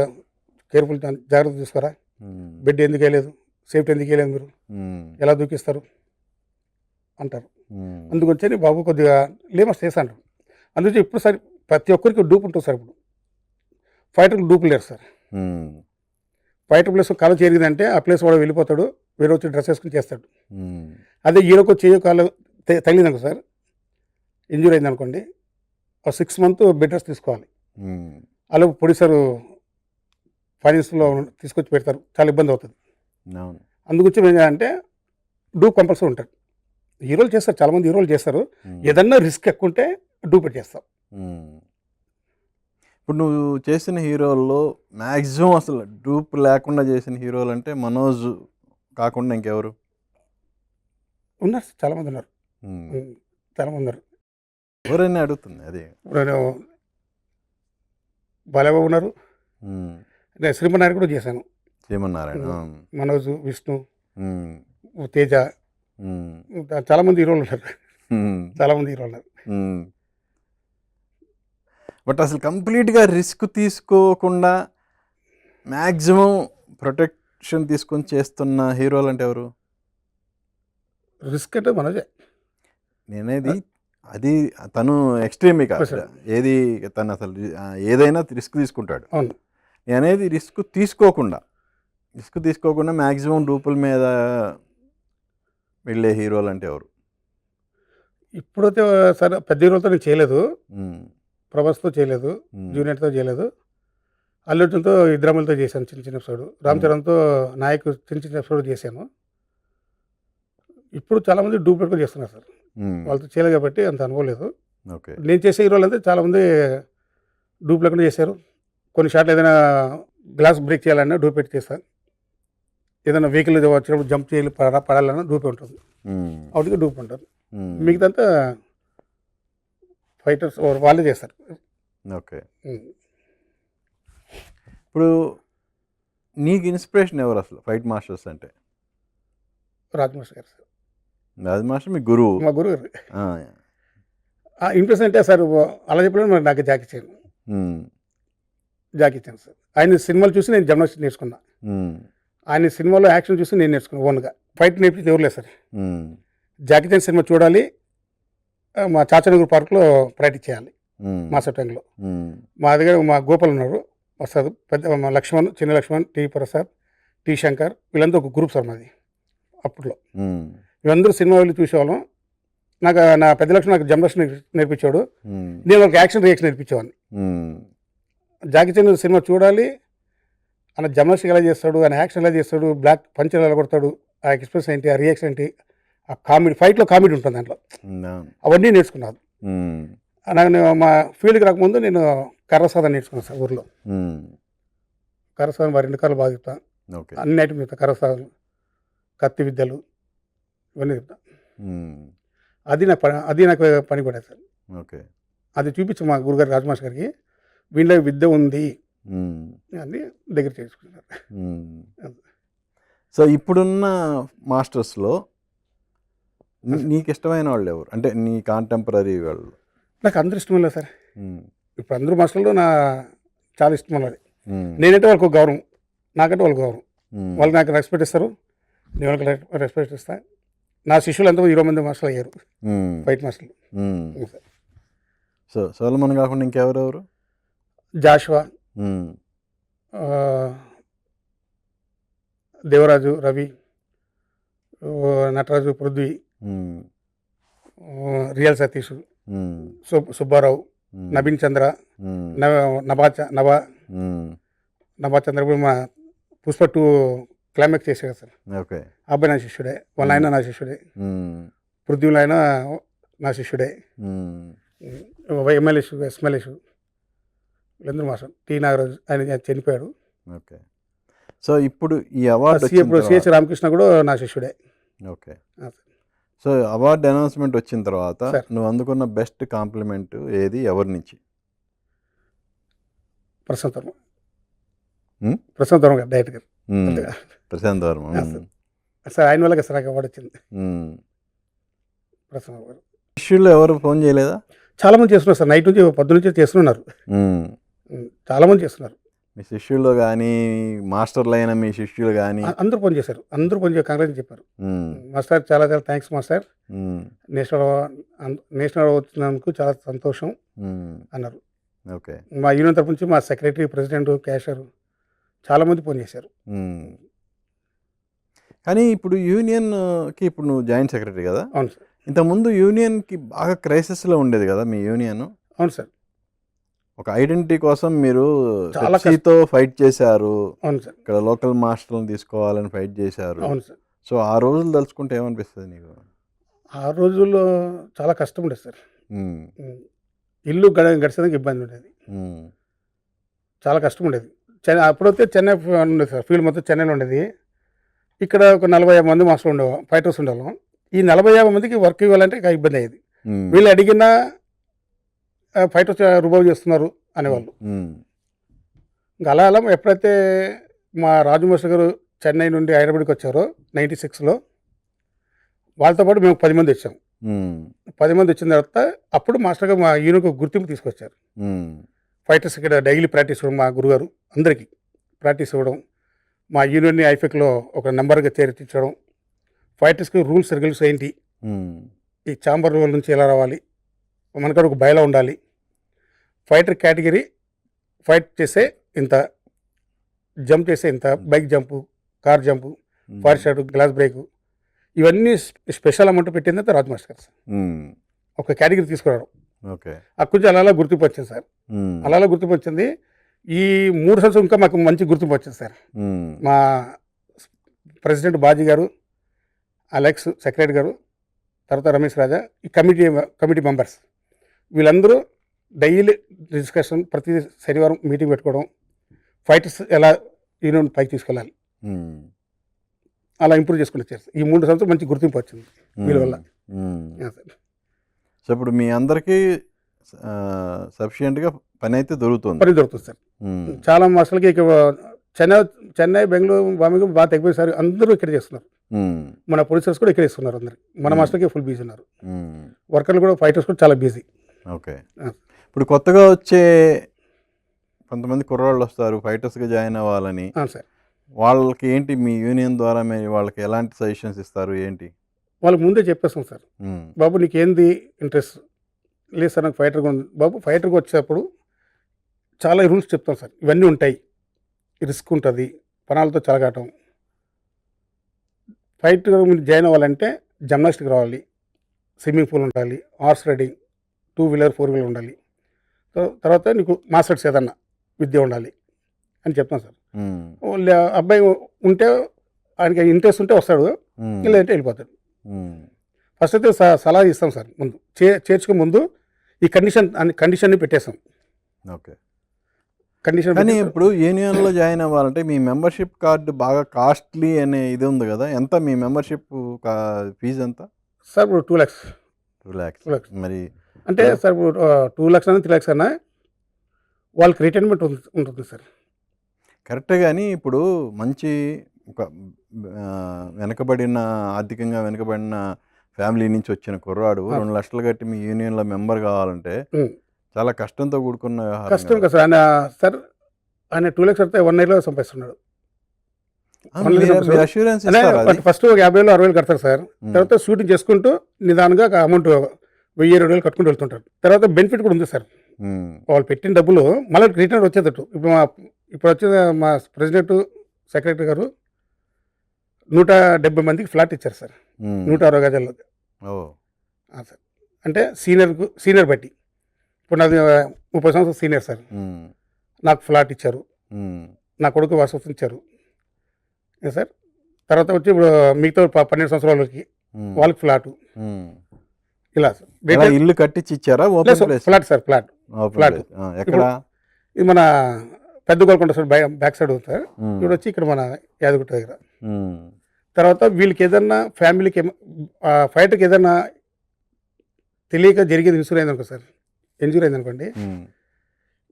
కేర్ఫుల్ జాగ్రత్త చూసుకోరా, ఉమ్, బెడ్ ఎందుకు వేయలేదు, సేఫ్టీ ఎందుకు వేయలేదు, మీరు ఉమ్, ఎలా దూకిస్తారు అంటారు. ఉమ్, అందుకొచ్చని బాబు కొద్దిగా లేమస్ చేస్తా అంటారు. అందుకే ఇప్పుడు సార్ ప్రతి ఒక్కరికి డూప్ ఉంటుంది సార్. ఇప్పుడు ఫైటర్కి డూపు లేరు సార్. ఉమ్, ఫైటర్ ప్లేస్ కాలు చేరిగిందంటే ఆ ప్లేస్ వాడు వెళ్ళిపోతాడు, వేరే వచ్చి డ్రెస్ వేసుకుని చేస్తాడు. ఉమ్, అదే హీరోకి చేయో కాలు తగిలిందనుకో సార్, ఇంజూరీ అయింది అనుకోండి, ఒక 6 months బెడ్ రెస్ట్ తీసుకోవాలి. ఉమ్, అలా ప్రొడ్యూసర్ ఫైనాన్స్లో తీసుకొచ్చి పెడతారు, చాలా ఇబ్బంది అవుతుంది. అవును. అందుకొచ్చి ఏంటంటే డూప్ కంపల్సరీ ఉంటారు. హీరోలు చేస్తారు, చాలామంది హీరోలు చేస్తారు. ఉమ్, ఏదన్నా రిస్క్ ఎక్కువ ఉంటే డూప్ చేస్తాం. ఉమ్. ఇప్పుడు నువ్వు చేసిన హీరోల్లో మ్యాక్సిమం అసలు డూప్ లేకుండా చేసిన హీరోలు అంటే మనోజ్ కాకుండా ఇంకెవరు? ఉన్నారు, చాలామంది ఉన్నారు, ఉమ్, చాలామంది ఉన్నారు. ఎవరైనా అడుగుతుంది అది. ఇప్పుడు నేను బాలయ్యబాబు ఉన్నారు, ఉమ్, నేను శ్రీమన్నారాయణ కూడా చేశాను. శ్రీమన్నారాయణ. మనోజ్, విష్ణు, ఉమ్, తేజ, ఉమ్, చాలామంది హీరోలు ఉన్నారు. ఉమ్, చాలామంది హీరోలు ఉన్నారు. ఉమ్. బట్ అసలు కంప్లీట్గా రిస్క్ తీసుకోకుండా మ్యాక్సిమం ప్రొటెక్షన్ తీసుకొని చేస్తున్న హీరోలు అంటే ఎవరు? రిస్క్ అంటే మనోజే. నేనేది అది తను ఎక్స్ట్రీమే కాదు. Sure. ఏది తను అసలు ఏదైనా రిస్క్ తీసుకుంటాడు. అవును. నేనేది రిస్క్ తీసుకోకుండా మ్యాక్సిమం డూపుల మీద వెళ్ళే హీరోలు అంటే ఎవరు? ఇప్పుడైతే సరే పెద్ద హీరోలతో నేను చేయలేదు. ఉమ్, ప్రభాస్తో చేయలేదు, ఉమ్, జూనియర్తో చేయలేదు. అల్లు అర్జున్తో ఇద్దరమ్మలతో చేశాను చిన్న చిన్న ఎపిసోడ్. రామ్ చరణ్తో నాయక్ చిన్న చిన్న ఎపిసోడ్ చేశాను. ఇప్పుడు చాలామంది డూప్లికేట్ చేస్తున్నారు సార్. ఉమ్, వాళ్ళతో చేయలేదు కాబట్టి అంత అనుభవం లేదు. ఓకే. నేను చేసే హీరోలు అయితే చాలామంది డూప్లికేట్ చేశారు. కొన్ని షాట్లు ఏదైనా గ్లాస్ బ్రేక్ చేయాలన్నా డూప్లికేట్ చేస్తాను. ఏదైనా వెహికల్ వచ్చినప్పుడు జంప్ చేయాలి పడాలన్నా డూపే ఉంటుంది. ఉమ్, వాటికి డూప్ ఉంటుంది. ఉమ్, మిగతాంతా ఫైటర్స్ వాళ్ళే చేస్తారు. ఓకే. ఇప్పుడు నీకు ఇన్స్పిరేషన్ ఎవరు అసలు ఫైట్ మాస్టర్స్ అంటే? రాజమౌళి గారు సార్, రాజ్ మాస్టర్ మీ గురువు. మా గురువు గారు. ఆ, ఇంప్రెస్ అంటే సార్ అలా చెప్పలేదు, మరి నాకు జాకీ చాన్ సార్. ఆయన సినిమాలు చూసి నేను జిమ్నాస్టిక్స్ నేర్చుకున్నా. ఆయన సినిమాలో యాక్షన్ చూసి నేను నేర్చుకున్నాను ఓన్గా. ఫైట్ నేర్పించి ఎవరు లేదు సార్. జాకీ చాన్ సినిమా చూడాలి, మా చాచనగూరు పార్క్లో ప్రాక్టీస్ చేయాలి మాస్టర్ టైంలో. మా దగ్గర మా గోపాల్ ఉన్నారు, వస్తారు పెద్ద, మా లక్ష్మణ్, చిన్న లక్ష్మణ్, టి ప్రసాద్, టి శంకర్, వీళ్ళంతా ఒక గ్రూప్ సార్ మాది అప్పట్లో. వీళ్ళందరూ సినిమా వెళ్ళి చూసేవాళ్ళం. నా పెద్ద లక్ష్మణ్ నాకు జిమ్నాస్టిక్స్ నేర్పించాడు, నేను వాళ్ళకి యాక్షన్ రియాక్షన్ నేర్పించేవాడిని. జాకీ చాన్ సినిమా చూడాలి, ఆయన జిమ్నాస్టిక్ ఎలా చేస్తాడు, ఆయన యాక్షన్ ఎలా చేస్తాడు, బ్లాక్ పంచర్ ఎలా కొడతాడు, ఆ ఎక్స్ప్రెస్ ఏంటి, ఆ రియాక్షన్ ఏంటి, ఆ కామెడీ, ఫైట్లో కామెడీ ఉంటుంది దాంట్లో, అవన్నీ నేర్చుకున్నాను. నాకు మా ఫీల్డ్కి రాకముందు నేను కర్రసాధన నేర్చుకున్నాను సార్ ఊర్లో. కర్రసాధన 2 కాళ్ళు బాగా చెప్తాను, అన్ని ఐటమ్ చెప్తాను. కర్రసాధన, కత్తి విద్యలు, ఇవన్నీ చెప్తాను. అది నాకు పని పడేది సార్. అది చూపించి మా గురుగారు రాజమాస్ గారికి, వీళ్ళ విద్య ఉంది అని దగ్గర చేసుకున్నారు. సో ఇప్పుడున్న మాస్టర్స్లో నీకు ఇష్టమైన వాళ్ళు ఎవరు అంటే నీ కాంటెంపరీ వాళ్ళు? నాకు అందరూ ఇష్టం లేదు సార్. ఇప్పుడు అందరూ మాస్టర్లో చాలా ఇష్టం ఉన్నది. నేనంటే వాళ్ళకు గౌరవం, నాకంటే వాళ్ళకి గౌరవం. వాళ్ళు నాకు రెస్పెక్ట్ ఇస్తారు, నేను వాళ్ళకి రెస్పెక్ట్ ఇస్తాను. నా శిష్యులు అంతా 20 మంది మాస్టర్లు అయ్యారు, ఫైట్ మాస్టర్లు. సో సోలమన్ కాకుండా ఇంకెవరెవరు? జాషువా, దేవరాజు, రవి, నటరాజు, పృథ్వీ, రియల్ సతీష్, సుబ్బారావు, నవీన్ చంద్ర, నభా చంద్ర, మా పుష్ప 2 క్లైమాక్స్ చేశాడు సార్. అబ్బాయి నా శిష్యుడే, వాళ్ళ ఆయన నా శిష్యుడే, పృథ్వీలో ఆయన నా శిష్యుడే, ఎస్మలేష్, వీళ్ళందరూ మాస్టర్. టి నాగరాజు ఆయన చనిపోయాడు. ఓకే. సో ఇప్పుడు ఈ అవార్డు సిహెచ్ రామకృష్ణ కూడా నా శిష్యుడే. ఓకే. సో అవార్డు అనౌన్స్మెంట్ వచ్చిన తర్వాత నువ్వు అందుకున్న బెస్ట్ కాంప్లిమెంట్ ఏది, ఎవరి నుంచి? ప్రశాంత్ వర్మ గారు, డైరెక్టర్ గారు. ప్రశాంత్ వర్మ సార్, ఆయన వల్ల సార్ నాకు అవార్డు వచ్చింది. ప్రశాంత్ వర్మ గారు. శిష్యుల్లో ఎవరు ఫోన్ చేయలేదా? చాలా మంది చేస్తున్నారు సార్, నైట్ నుంచి పొద్దు నుంచి చేస్తున్నారు, చాలా మంది చేస్తున్నారు. మీ శిష్యుల్లో కానీ మాస్టర్లు అయిన మీ శిష్యులు కానీ అందరూ ఫోన్ చేశారు, అందరూ ఫోన్ చేసి కంగ్రాచులేషన్ చెప్పారు. మాస్టర్ చాలా చాలా థ్యాంక్స్ మాస్టర్, నేషనల్ వచ్చినందుకు చాలా సంతోషం అన్నారు. ఓకే. మా యూనియన్ తరపు నుంచి మా సెక్రటరీ, ప్రెసిడెంట్, క్యాషియర్ చాలా మంది ఫోన్ చేశారు. కానీ ఇప్పుడు యూనియన్కి ఇప్పుడు నువ్వు జాయింట్ సెక్రటరీ కదా? అవును సార్. ఇంతకుముందు యూనియన్కి బాగా క్రైసిస్లో ఉండేది కదా మీ యూనియన్? అవును సార్. ఒక ఐడెంటిటీ కోసం మీరు పెప్సీతో ఫైట్ చేశారు. అవును సార్. ఇక్కడ లోకల్ మాస్టర్లను తీసుకోవాలని ఫైట్ చేశారు. అవును సార్. సో ఆ రోజులు తలుచుకుంటే ఏమనిపిస్తుంది నీకు? ఆ రోజుల్లో చాలా కష్టం ఉండేది సార్. ఇల్లు గడిచేదానికి ఇబ్బంది ఉండేది, చాలా కష్టం ఉండేది. అప్పుడైతే చెన్నై ఉండేది సార్, ఫీల్డ్ మొత్తం చెన్నైలో ఉండేది. ఇక్కడ ఒక 40-50 మంది మాస్టర్లు ఉండేవాళ్ళం, ఫైటర్స్ ఉండేవాళ్ళం. ఈ 40-50 మందికి వర్క్ ఇవ్వాలంటే ఇక ఇబ్బంది అయ్యేది. వీళ్ళు అడిగినా ఫైటర్స్ రుబాబు చేస్తున్నారు అనేవాళ్ళు. ఉమ్, ఇంకా అలా అలా ఎప్పుడైతే మా రాజు మాస్టర్ గారు చెన్నై నుండి హైదరాబాద్కి వచ్చారో 96లో, వాళ్ళతో పాటు మేము 10 మంది వచ్చాం. ఉమ్, 10 మంది వచ్చిన తర్వాత అప్పుడు మాస్టర్ గారు మా యూనిట్కి ఒక గుర్తింపు తీసుకొచ్చారు. ఉమ్, ఫైటర్స్ ఇక్కడ డైలీ ప్రాక్టీస్ ఇవ్వడం, మా గురుగారు అందరికీ ప్రాక్టీస్ ఇవ్వడం, మా యూనియన్ని ఐఫెక్లో ఒక నెంబర్గా చేర్పించడం, ఫైటర్స్కి రూల్స్ రెగ్యులేషన్స్ ఏంటి, ఉమ్, ఈ ఛాంబర్ రోల్ నుంచి ఎలా రావాలి, మనకాడ ఒక బయలా ఉండాలి, ఫైటర్ కేటగిరీ ఫైట్ చేసే ఇంత, జంప్ చేసే ఇంత, bike jump, car jump, fire shot, glass break, ఇవన్నీ స్పెషల్ అమౌంట్ పెట్టిందంటే రాజు మాస్టర్ గారు సార్. ఉమ్, ఒక కేటగిరీ తీసుకురావడం, ఓకే. అక్కడి నుంచి అలా గుర్తింపు వచ్చింది సార్. ఉమ్, అలా గుర్తింపు వచ్చింది. ఈ 3 సంవత్సరం ఇంకా మాకు మంచి గుర్తింపు వచ్చింది సార్. ఉమ్, మా ప్రెసిడెంట్ బాజీ గారు, అలెక్స్ సెక్రటరీ గారు, తర్వాత రమేష్ రాజా, ఈ కమిటీ మెంబర్స్ వీళ్ళందరూ డైలీ డిస్కషన్, ప్రతి శనివారం మీటింగ్ పెట్టుకోవడం, ఫైటర్స్ ఎలా యూనియన్ పైకి తీసుకెళ్ళాలి, ఉమ్, అలా ఇంప్రూవ్ చేసుకుని వచ్చారు. ఈ 3 సంవత్సరం మంచి గుర్తింపు వచ్చింది వీళ్ళ వల్ల. ఉమ్. Yeah sir. సో ఇప్పుడు మీ అందరికీ సఫిషియెంట్గా పని అయితే దొరుకుతుంది. పని దొరుకుతుంది సార్. ఉమ్, చాలా మాస్టర్లకి ఇక చెన్నై, బెంగళూరు, బాంబే బాగా తగ్గిపోయి సార్, అందరూ ఇక్కడ చేస్తున్నారు. ఉమ్, మన ప్రొడ్యూసర్స్ కూడా ఇక్కడ ఇస్తున్నారు. అందరు మన మాస్టర్కి ఫుల్ బిజీ ఉన్నారు. ఉమ్, వర్కర్లు కూడా, ఫైటర్స్ కూడా చాలా బిజీ. ఓకే. ఇప్పుడు కొత్తగా వచ్చే కొంతమంది కుర్రాళ్ళు వస్తారు ఫైటర్స్గా జాయిన్ అవ్వాలని, సార్. వాళ్ళకి ఏంటి మీ యూనియన్ ద్వారా మీరు వాళ్ళకి ఎలాంటి సజెషన్స్ ఇస్తారు ఏంటి? వాళ్ళకి ముందే చెప్పేస్తాం సార్, ఉమ్, బాబు నీకు ఏంది ఇంట్రెస్ట్, లేదు సార్ నాకు ఫైటర్గా ఉంది. బాబు ఫైటర్గా వచ్చేటప్పుడు చాలా రూల్స్ చెప్తాం సార్. ఇవన్నీ ఉంటాయి, రిస్క్ ఉంటుంది, పనాలతో చెలగాటం. ఫైట్గా మీరు జాయిన్ అవ్వాలంటే జిమ్నాస్టిక్ రావాలి, స్విమ్మింగ్ పూల్ ఉండాలి, హార్స్ రైడింగ్, 2 వీలర్ 4 వీలర్ ఉండాలి, తర్వాత నీకు మాస్టర్స్ ఏదన్నా విద్య ఉండాలి అని చెప్తాం సార్. ఉమ్, అబ్బాయి ఉంటే ఆయనకి ఇంట్రెస్ట్ ఉంటే వస్తాడు, ఉమ్, లేదంటే వెళ్ళిపోతాడు. ఉమ్, ఫస్ట్ అయితే సలహా ఇస్తాం సార్. ముందు చేర్చుకో ముందు ఈ కండిషన్ని పెట్టేస్తాం. ఓకే. కండిషన్ కానీ ఇప్పుడు యూనియన్లో జాయిన్ అవ్వాలంటే మీ మెంబర్షిప్ కార్డు బాగా కాస్ట్లీ అనే ఇది ఉంది కదా, ఎంత మీ మెంబర్షిప్ ఫీజు ఎంత? సార్ ఇప్పుడు 2 lakhs. 2 lakhs. 2 lakhs. మరి అంటే సార్ ఇప్పుడు 2 lakhs అన్నా 3 lakhs అన్నా వాళ్ళకి రిటైర్మెంట్ ఉంటుంది సార్. కరెక్టే. కానీ ఇప్పుడు మంచి ఒక వెనకబడిన ఆర్థికంగా వెనకబడిన ఫ్యామిలీ నుంచి వచ్చిన కుర్రాడు 2 లక్షలు కట్టి మీ యూనియన్లో మెంబర్ కావాలంటే చాలా కష్టంతో కూడుకున్న వ్యవహారం కష్టం కదా. కదా సార్. ఆయన 2 lakhs అయితే 1 yearలో సంపాదిస్తున్నాడు. మీరు అష్యూరెన్స్ ఇస్తారా అది? ఫస్ట్ 50,000 60,000 కడతారు సార్. తర్వాత షూటింగ్ చేసుకుంటూ నిదానంగా అమౌంట్ 1000-20,000 కట్టుకుంటూ వెళ్తుంటారు. తర్వాత బెనిఫిట్ కూడా ఉంది సార్. ఉమ్, వాళ్ళు పెట్టిన డబ్బులు మళ్ళీ రిటర్న్ వచ్చేటట్టు. ఇప్పుడు వచ్చే మా ప్రెసిడెంట్ సెక్రటరీ గారు 170 మందికి ఫ్లాట్ ఇచ్చారు సార్, ఉమ్, 160 గజాల్లో. ఓ, సార్ అంటే సీనియర్ బట్టి. ఇప్పుడు నాది 30 సంవత్సరాలు సీనియర్ సార్, ఉమ్, నాకు ఫ్లాట్ ఇచ్చారు, ఉమ్, నా కొడుకు వాసన ఇచ్చారు సార్. తర్వాత వచ్చి ఇప్పుడు మిగతా 12 సంవత్సరాల వాళ్ళకి ఉమ్, వాళ్ళకి ఫ్లాటు, ఉమ్. ఇలా సార్. ఎలా ఇల్లు కట్టించి ఇచ్చారా? Open place? Flat sir, flat. Open flat. Place. ఎక్కడ? ఇది మన పెద్ద గోల్కొండ సార్, బ్యాక్ సైడ్ ఉంది సార్. ఉమ్, ఇప్పుడు వచ్చి ఇక్కడ మన యాదగుట్ట దగ్గర. ఉమ్, తర్వాత వీళ్ళకి ఏదన్నా ఫ్యామిలీకి ఫైటర్కి ఏదన్నా తెలియక జరిగేది ఇంజూరీ అయిందనుకో సార్, ఇంజూరీ అయిందనుకోండి, ఉమ్,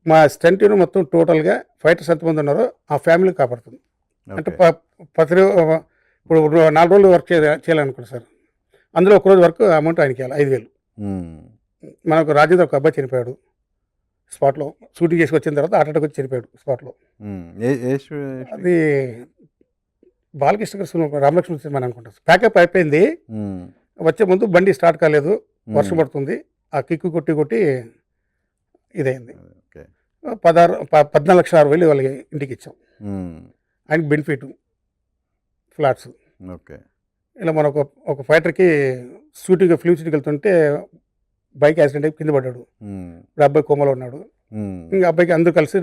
మా స్టంట్ యూనిట్ మొత్తం టోటల్గా ఫైటర్స్ ఎంతమంది ఉన్నారో ఆ ఫ్యామిలీకి కాపాడుతుంది. అంటే ఓకే. ఇప్పుడు 4 రోజులు వర్క్ చేయాలనుకోండి సార్, అందులో 1 రోజు వర్క్ అమౌంట్ ఆయనకి ఇవ్వాలి 5,000. ఉమ్, మనకు రాజేంద్ర ఒక అబ్బాయి చనిపోయాడు స్పాట్లో, షూటింగ్ చేసి వచ్చిన తర్వాత హార్ట్ అటాక్ వచ్చి చనిపోయాడు స్పాట్లో. ఉమ్. అది బాలకృష్ణ గారు సినిమా, రామలక్ష్మణ సినిమా అనుకుంటా. ప్యాకప్ అయిపోయింది, ఉమ్, వచ్చే ముందు బండి స్టార్ట్ కాలేదు, ఉమ్, వర్షం పడుతుంది, ఆ కిక్కు కొట్టి ఇదైంది. ఓకే. 14,60,000 వాళ్ళకి ఇంటికి ఇచ్చాం. ఉమ్, ఆయనకి బెనిఫిట్ ఫ్లాట్స్. ఓకే. ఇలా మన ఒక ఫైటర్కి ఫిల్మ్ షూటింగ్కి వెళ్తుంటే బైక్ యాక్సిడెంట్ అయి కింద పడ్డాడు. ఉమ్, ఇప్పుడు అబ్బాయి కోమలో ఉన్నాడు. ఉమ్, ఇంకా అబ్బాయికి అందరూ కలిసి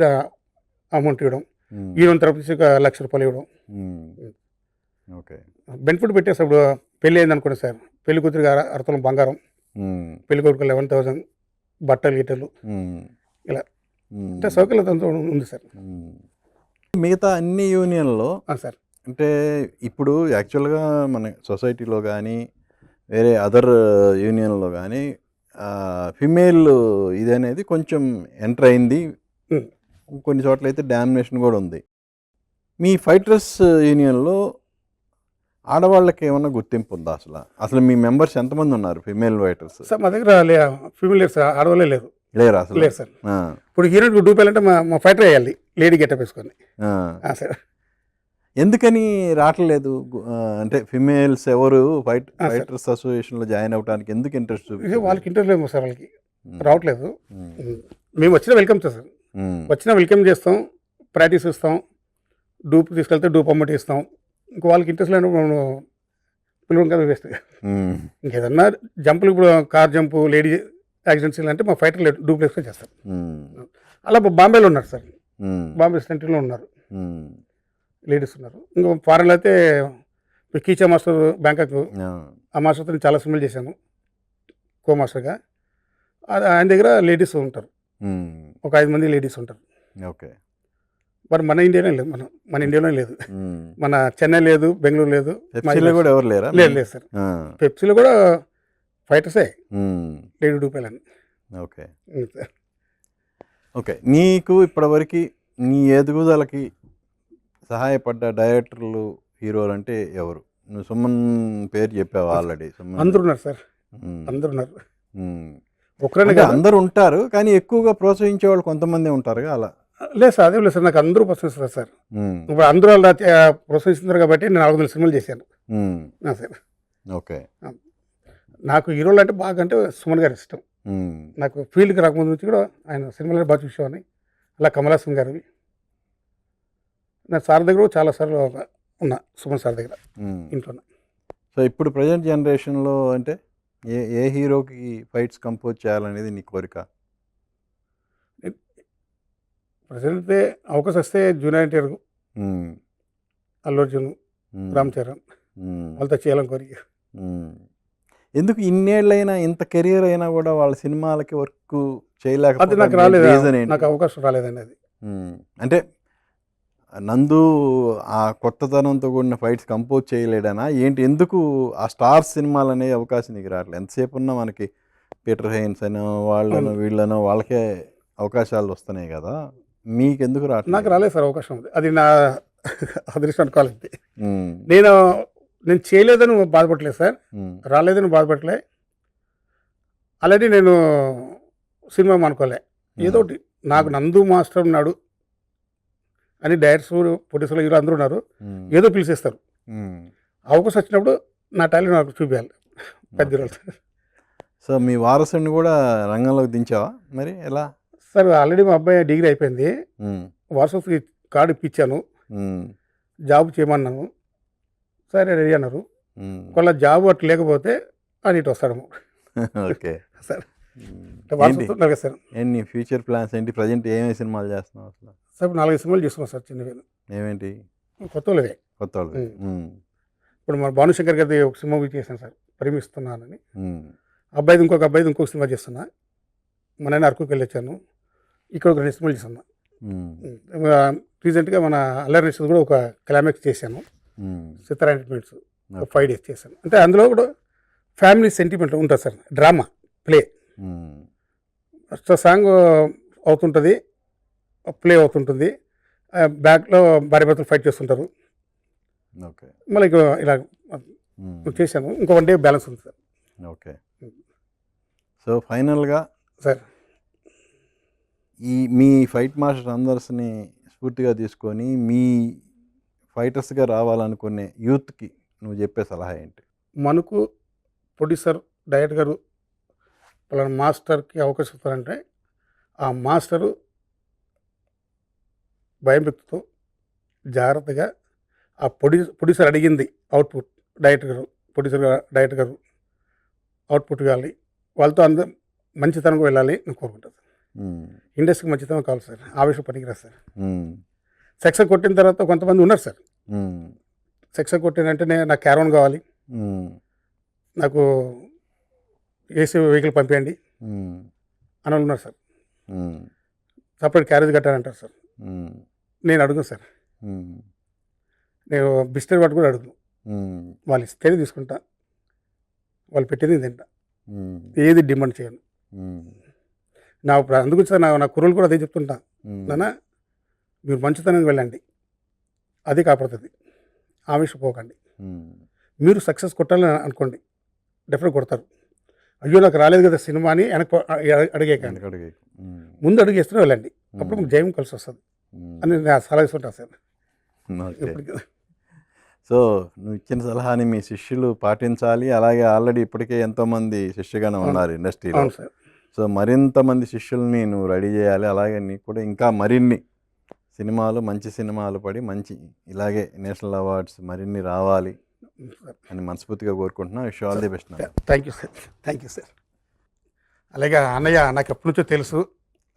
అమౌంట్ ఇవ్వడం, ఉమ్, ఈవెన్ తరపు నుంచి 1,00,000 రూపాయలు ఇవ్వడం, ఉమ్, ఓకే. బెనిఫిట్ పెట్టేసి. ఇప్పుడు పెళ్ళి అయింది అనుకోండి సార్, పెళ్లి కూతురికి 6 బంగారం, ఉమ్, పెళ్లి కొడుకు 11,000, బట్టలు గిట్టలు, ఉమ్, ఇలా ఉమ్, అంటే సౌకర్యం అంతా ఉంది సార్. ఉమ్. మిగతా అన్ని యూనియన్లో సార్ అంటే ఇప్పుడు యాక్చువల్గా మన సొసైటీలో కానీ వేరే అదర్ యూనియన్లో కానీ ఫిమేల్ ఇది అనేది కొంచెం ఎంటర్ అయింది, ఉమ్. కొన్ని చోట్ల అయితే డామినేషన్ కూడా ఉంది. మీ ఫైటర్స్ యూనియన్లో ఆడవాళ్ళకి ఏమన్నా గుర్తింపు ఉందా? అసలు మీ మెంబర్స్ ఎంతమంది ఉన్నారు ఫిమేల్ ఫైటర్స్? సార్ మా దగ్గర ఫీమేల్ లేరు సార్, ఆడవాళ్ళే లేరు. లేరా అసలు? లేదు సార్. ఆ, ఇప్పుడు హీరోయిన్ డూపాలంటే మా ఫైటర్ వేయాలి, లేడీ గెటప్ వేసుకొని. ఆ. సార్ ఎందుకని రావట్లేదు? అంటే ఫిమేల్స్ ఎవరు సార్. ఫైటర్స్ అసోసియేషన్లో జాయిన్ అవ్వడానికి ఎందుకు ఇంట్రెస్ట్ ఇది వాళ్ళకి ఇంట్రెస్ట్ లేదు సార్, వాళ్ళకి రావట్లేదు. మేము వచ్చినా వెల్కమ్ సార్, వచ్చినా వెల్కమ్ చేస్తాం, ప్రాక్టీస్ ఇస్తాం, డూప్ తీసుకెళ్తే డూప్ అమ్మటి ఇస్తాం. ఇంకా వాళ్ళకి ఇంట్రెస్ట్ లేనప్పుడు మనం పిల్లలు కదా వేస్ట్. ఇంకేదన్నా జంపులు, ఇప్పుడు కార్ జంపు, లేడీ యాక్సిడెంట్స్ అంటే మా ఫైటర్ డూప్ వేసుకొని చేస్తారు. అలా బాంబేలో ఉన్నారు సార్, బాంబే సెంటర్లో ఉన్నారు, లేడీస్ ఉన్నారు. ఇంకా ఫారెన్లో అయితే కీచా మాస్టర్ బ్యాంకాక్, ఆ మాస్టర్తో నేను చాలా సినిమాలు చేశాను కో మాస్టర్గా. ఆయన దగ్గర లేడీస్ ఉంటారు, ఒక 5 మంది లేడీస్ ఉంటారు. ఓకే. మరి మన ఇండియాలో లేదు, మన ఇండియాలో లేదు, మన చెన్నై లేదు, బెంగళూరు లేదు, కూడా ఎవరు లేరా? లేదు సార్. పెప్సీలో కూడా ఫైటర్సే లేడీ డూపాలని. ఓకే. ఓకే. నీకు ఇప్పటివరకు నీ ఎదుగుదలకి సహాయపడ్డ డైరెక్టర్లు, హీరోలు అంటే ఎవరు? నువ్వు సుమన్ పేరు చెప్పావు ఆల్రెడీ. అందరూ ఉన్నారు సార్, అందరూ ఉన్నారు. ఒకరే అందరూ ఉంటారు, కానీ ఎక్కువగా ప్రోత్సహించే వాళ్ళు కొంతమంది ఉంటారుగా, అలా లేదు సార్. అదే లేదు సార్, నాకు అందరూ ప్రోత్సహిస్తారు సార్. ఇప్పుడు అందరూ అలా ప్రోత్సహిస్తున్నారు కాబట్టి నేను 400 సినిమాలు చేశాను సార్. ఓకే. నాకు హీరోలు అంటే బాగా అంటే సుమన్ గారు ఇష్టం. నాకు ఫీల్డ్కి రాకముందు నుంచి కూడా ఆయన సినిమాలు బాగా చూసేవాడిని. అలా కమల్ హాసన్ గారివి. నా సార్ దగ్గర కూడా చాలాసార్లు ఉన్నా, సుమన్ సార్ దగ్గర ఇంట్లో. సో ఇప్పుడు ప్రజెంట్ జనరేషన్లో అంటే ఏ హీరోకి ఫైట్స్ కంపోజ్ చేయాలనేది నీ కోరిక? ప్రజెంట్ అయితే అవకాశం వస్తే జూనియర్ ఎన్టీఆర్, అల్లు అర్జున్, రామ్ చరణ్ వాళ్ళతో చేయాలని కోరిక. ఎందుకు ఇన్నేళ్ళైనా, ఇంత కెరియర్ అయినా కూడా వాళ్ళ సినిమాలకి వర్క్ చేయలేక? అది నాకు రాలేదు, నాకు అవకాశం రాలేదండి అది. అంటే నందు ఆ కొత్తదనంతో కూడిన ఫైట్స్ కంపోజ్ చేయలేడనా ఏంటి? ఎందుకు ఆ స్టార్ సినిమాలు అనే అవకాశం నీకు రావట్లేదు? ఎంతసేపు ఉన్నా మనకి పీటర్ హెయిన్స్ అనో వాళ్ళనో వీళ్ళనో వాళ్ళకే అవకాశాలు వస్తున్నాయి కదా, మీకెందుకు రావట్లేదు? నాకు రాలేదు సార్ అవకాశం, అది నా అదృష్టం అనుకోవాలి. నేను చేయలేదని బాధపడలేదు సార్, రాలేదని బాధపడలే. ఆల్రెడీ నేను సినిమా అనుకోలే, ఏదో ఒకటి నాకు నందు మాస్టర్ ఉన్నాడు అని డైరెక్టర్స్, ప్రొడ్యూసర్లు, హీరో అందరూ ఉన్నారు, ఏదో పిలిచేస్తారు. అవకాశం వచ్చినప్పుడు నా టాలెంట్ నాకు చూపించాలి పెద్ద రోజు. సో మీ వారసుని కూడా రంగంలోకి దించావా మరి? ఎలా సార్? ఆల్రెడీ మా అబ్బాయి డిగ్రీ అయిపోయింది, వారసత్వ కార్డు ఇప్పించాను, జాబ్ చేయమన్నాను, సరే రెడీ అన్నారు. కొల్ల జాబ్ అట్లా లేకపోతే అని ఇటు వస్తాడు. ఓకే సార్ వారసత్వం సార్. ఏంటి ఫ్యూచర్ ప్లాన్స్ ఏంటి? ప్రజెంట్ ఏమేమి సినిమాలు చేస్తున్నావు అసలు? సార్ 4 సినిమాలు చేస్తున్నాం సార్, చిన్నవి. ఏమేంటి? కొత్త వాళ్ళవే. కొత్త వాళ్ళు. ఇప్పుడు మన భానుశంకర్ గారి ఒక సినిమా చేశాను సార్, ప్రేమిస్తున్నానని. అబ్బాయిది ఇంకొక సినిమా చేస్తున్నా. మన అరకుకి వెళ్ళి వచ్చాను, ఇక్కడ ఒక 2 సినిమాలు చేస్తున్నా. రీసెంట్గా మన అల్లరి కూడా ఒక క్లైమాక్స్ చేశాను, సితారా ఎంటర్టైన్మెంట్స్, ఒక 5 days చేశాను. అంటే అందులో కూడా ఫ్యామిలీ సెంటిమెంట్ ఉంటుంది సార్, డ్రామా ప్లే. సాంగ్ అవుతుంటుంది, ప్లే అవుతుంటుంది, బ్యాక్లో భార్యాభర్తలు ఫైట్ చేస్తుంటారు. మళ్ళీ ఇలా చేశాను. ఇంకో 1 day బ్యాలెన్స్ ఉంది సార్. ఓకే. సో ఫైనల్గా సార్, మీ ఫైట్ మాస్టర్ అందర్స్ని స్ఫూర్తిగా తీసుకొని మీ ఫైటర్స్గా రావాలనుకునే యూత్కి నువ్వు చెప్పే సలహా ఏంటి? మనకు ప్రొడ్యూసర్, డైరెక్టర్ గారు వాళ్ళ మాస్టర్కి అవకాశం ఇస్తారంటే ఆ మాస్టరు భయం వ్యక్తితో జాగ్రత్తగా ఆ ప్రొడ్యూసర్ అడిగింది అవుట్పుట్, డైరెక్టర్ గారు అవుట్పుట్ కావాలి, వాళ్ళతో అందరూ మంచితనంగా వెళ్ళాలి అని కోరుకుంటాను. ఇండస్ట్రీకి మంచితనం కావాలి సార్, ఆవేశం పనికిరాదు సార్. సక్సెస్ కొట్టిన తర్వాత కొంతమంది ఉన్నారు సార్, సక్సెస్ కొట్టినంటే నాకు క్యారవన్ కావాలి, నాకు ఏసీ వెహికల్ పంపించండి అని ఉన్నారు సార్. సపరేట్ క్యారేజ్ కట్టారంటారు సార్. నేను అడుగును సార్, నేను బిస్కెట్ వాటి కూడా అడుగును, వాళ్ళు ఇస్తేనే తీసుకుంటా, వాళ్ళు పెట్టేది తింటా, ఏది డిమాండ్ చేయను. నా ఇప్పుడు అందుకు సార్ నా కుర్రోళ్ళు కూడా అదే చెప్తుంటా, నాన్న మీరు మంచితనంగా వెళ్ళండి, అది కాపాడుతుంది, ఆవేశపోకండి. మీరు సక్సెస్ కొట్టాలని అనుకోండి, డెఫినెట్ కొడతారు. అయ్యో నాకు రాలేదు కదా సినిమా అని అడిగేకండి, ముందు అడుగేస్తూనే వెళ్ళండి, అప్పుడు మీకు జయం కలిసి వస్తుంది అని నేను సలహా ఇస్తుంటాను సార్. సో నువ్వు ఇచ్చిన సలహాని మీ శిష్యులు పాటించాలి. అలాగే ఆల్రెడీ ఇప్పటికే ఎంతోమంది శిష్యుగానే ఉన్నారు ఇండస్ట్రీలో. అవును సార్. సో మరింత మంది శిష్యుల్ని నువ్వు రెడీ చేయాలి. అలాగే నీకు కూడా ఇంకా మరిన్ని సినిమాలు, మంచి సినిమాలు పడి మంచి ఇలాగే నేషనల్ అవార్డ్స్ మరిన్ని రావాలి అని మనస్ఫూర్తిగా కోరుకుంటున్నా. Wish all the best. Thank you sir. Thank you sir. అలాగే అన్నయ్య నాకు ఎప్పటి నుంచో తెలుసు,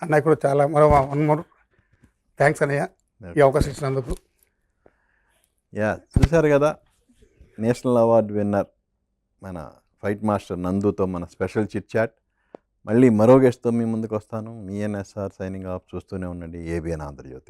అన్నయ్య కూడా చాలా మరో థ్యాంక్స్ అన్నయ్య ఈ అవకాశం ఇచ్చినందుకు. చూశారు కదా, నేషనల్ అవార్డు విన్నర్ మన ఫైట్ మాస్టర్ నందుతో మన స్పెషల్ చిట్ చాట్. మళ్ళీ మరో గెస్ట్తో మీ ముందుకు వస్తాను. మీ ఎన్ఎస్ఆర్ సైనింగ్ ఆఫ్. చూస్తూనే ఉండండి ఏబిఎన్ ఆంధ్రజ్యోతి.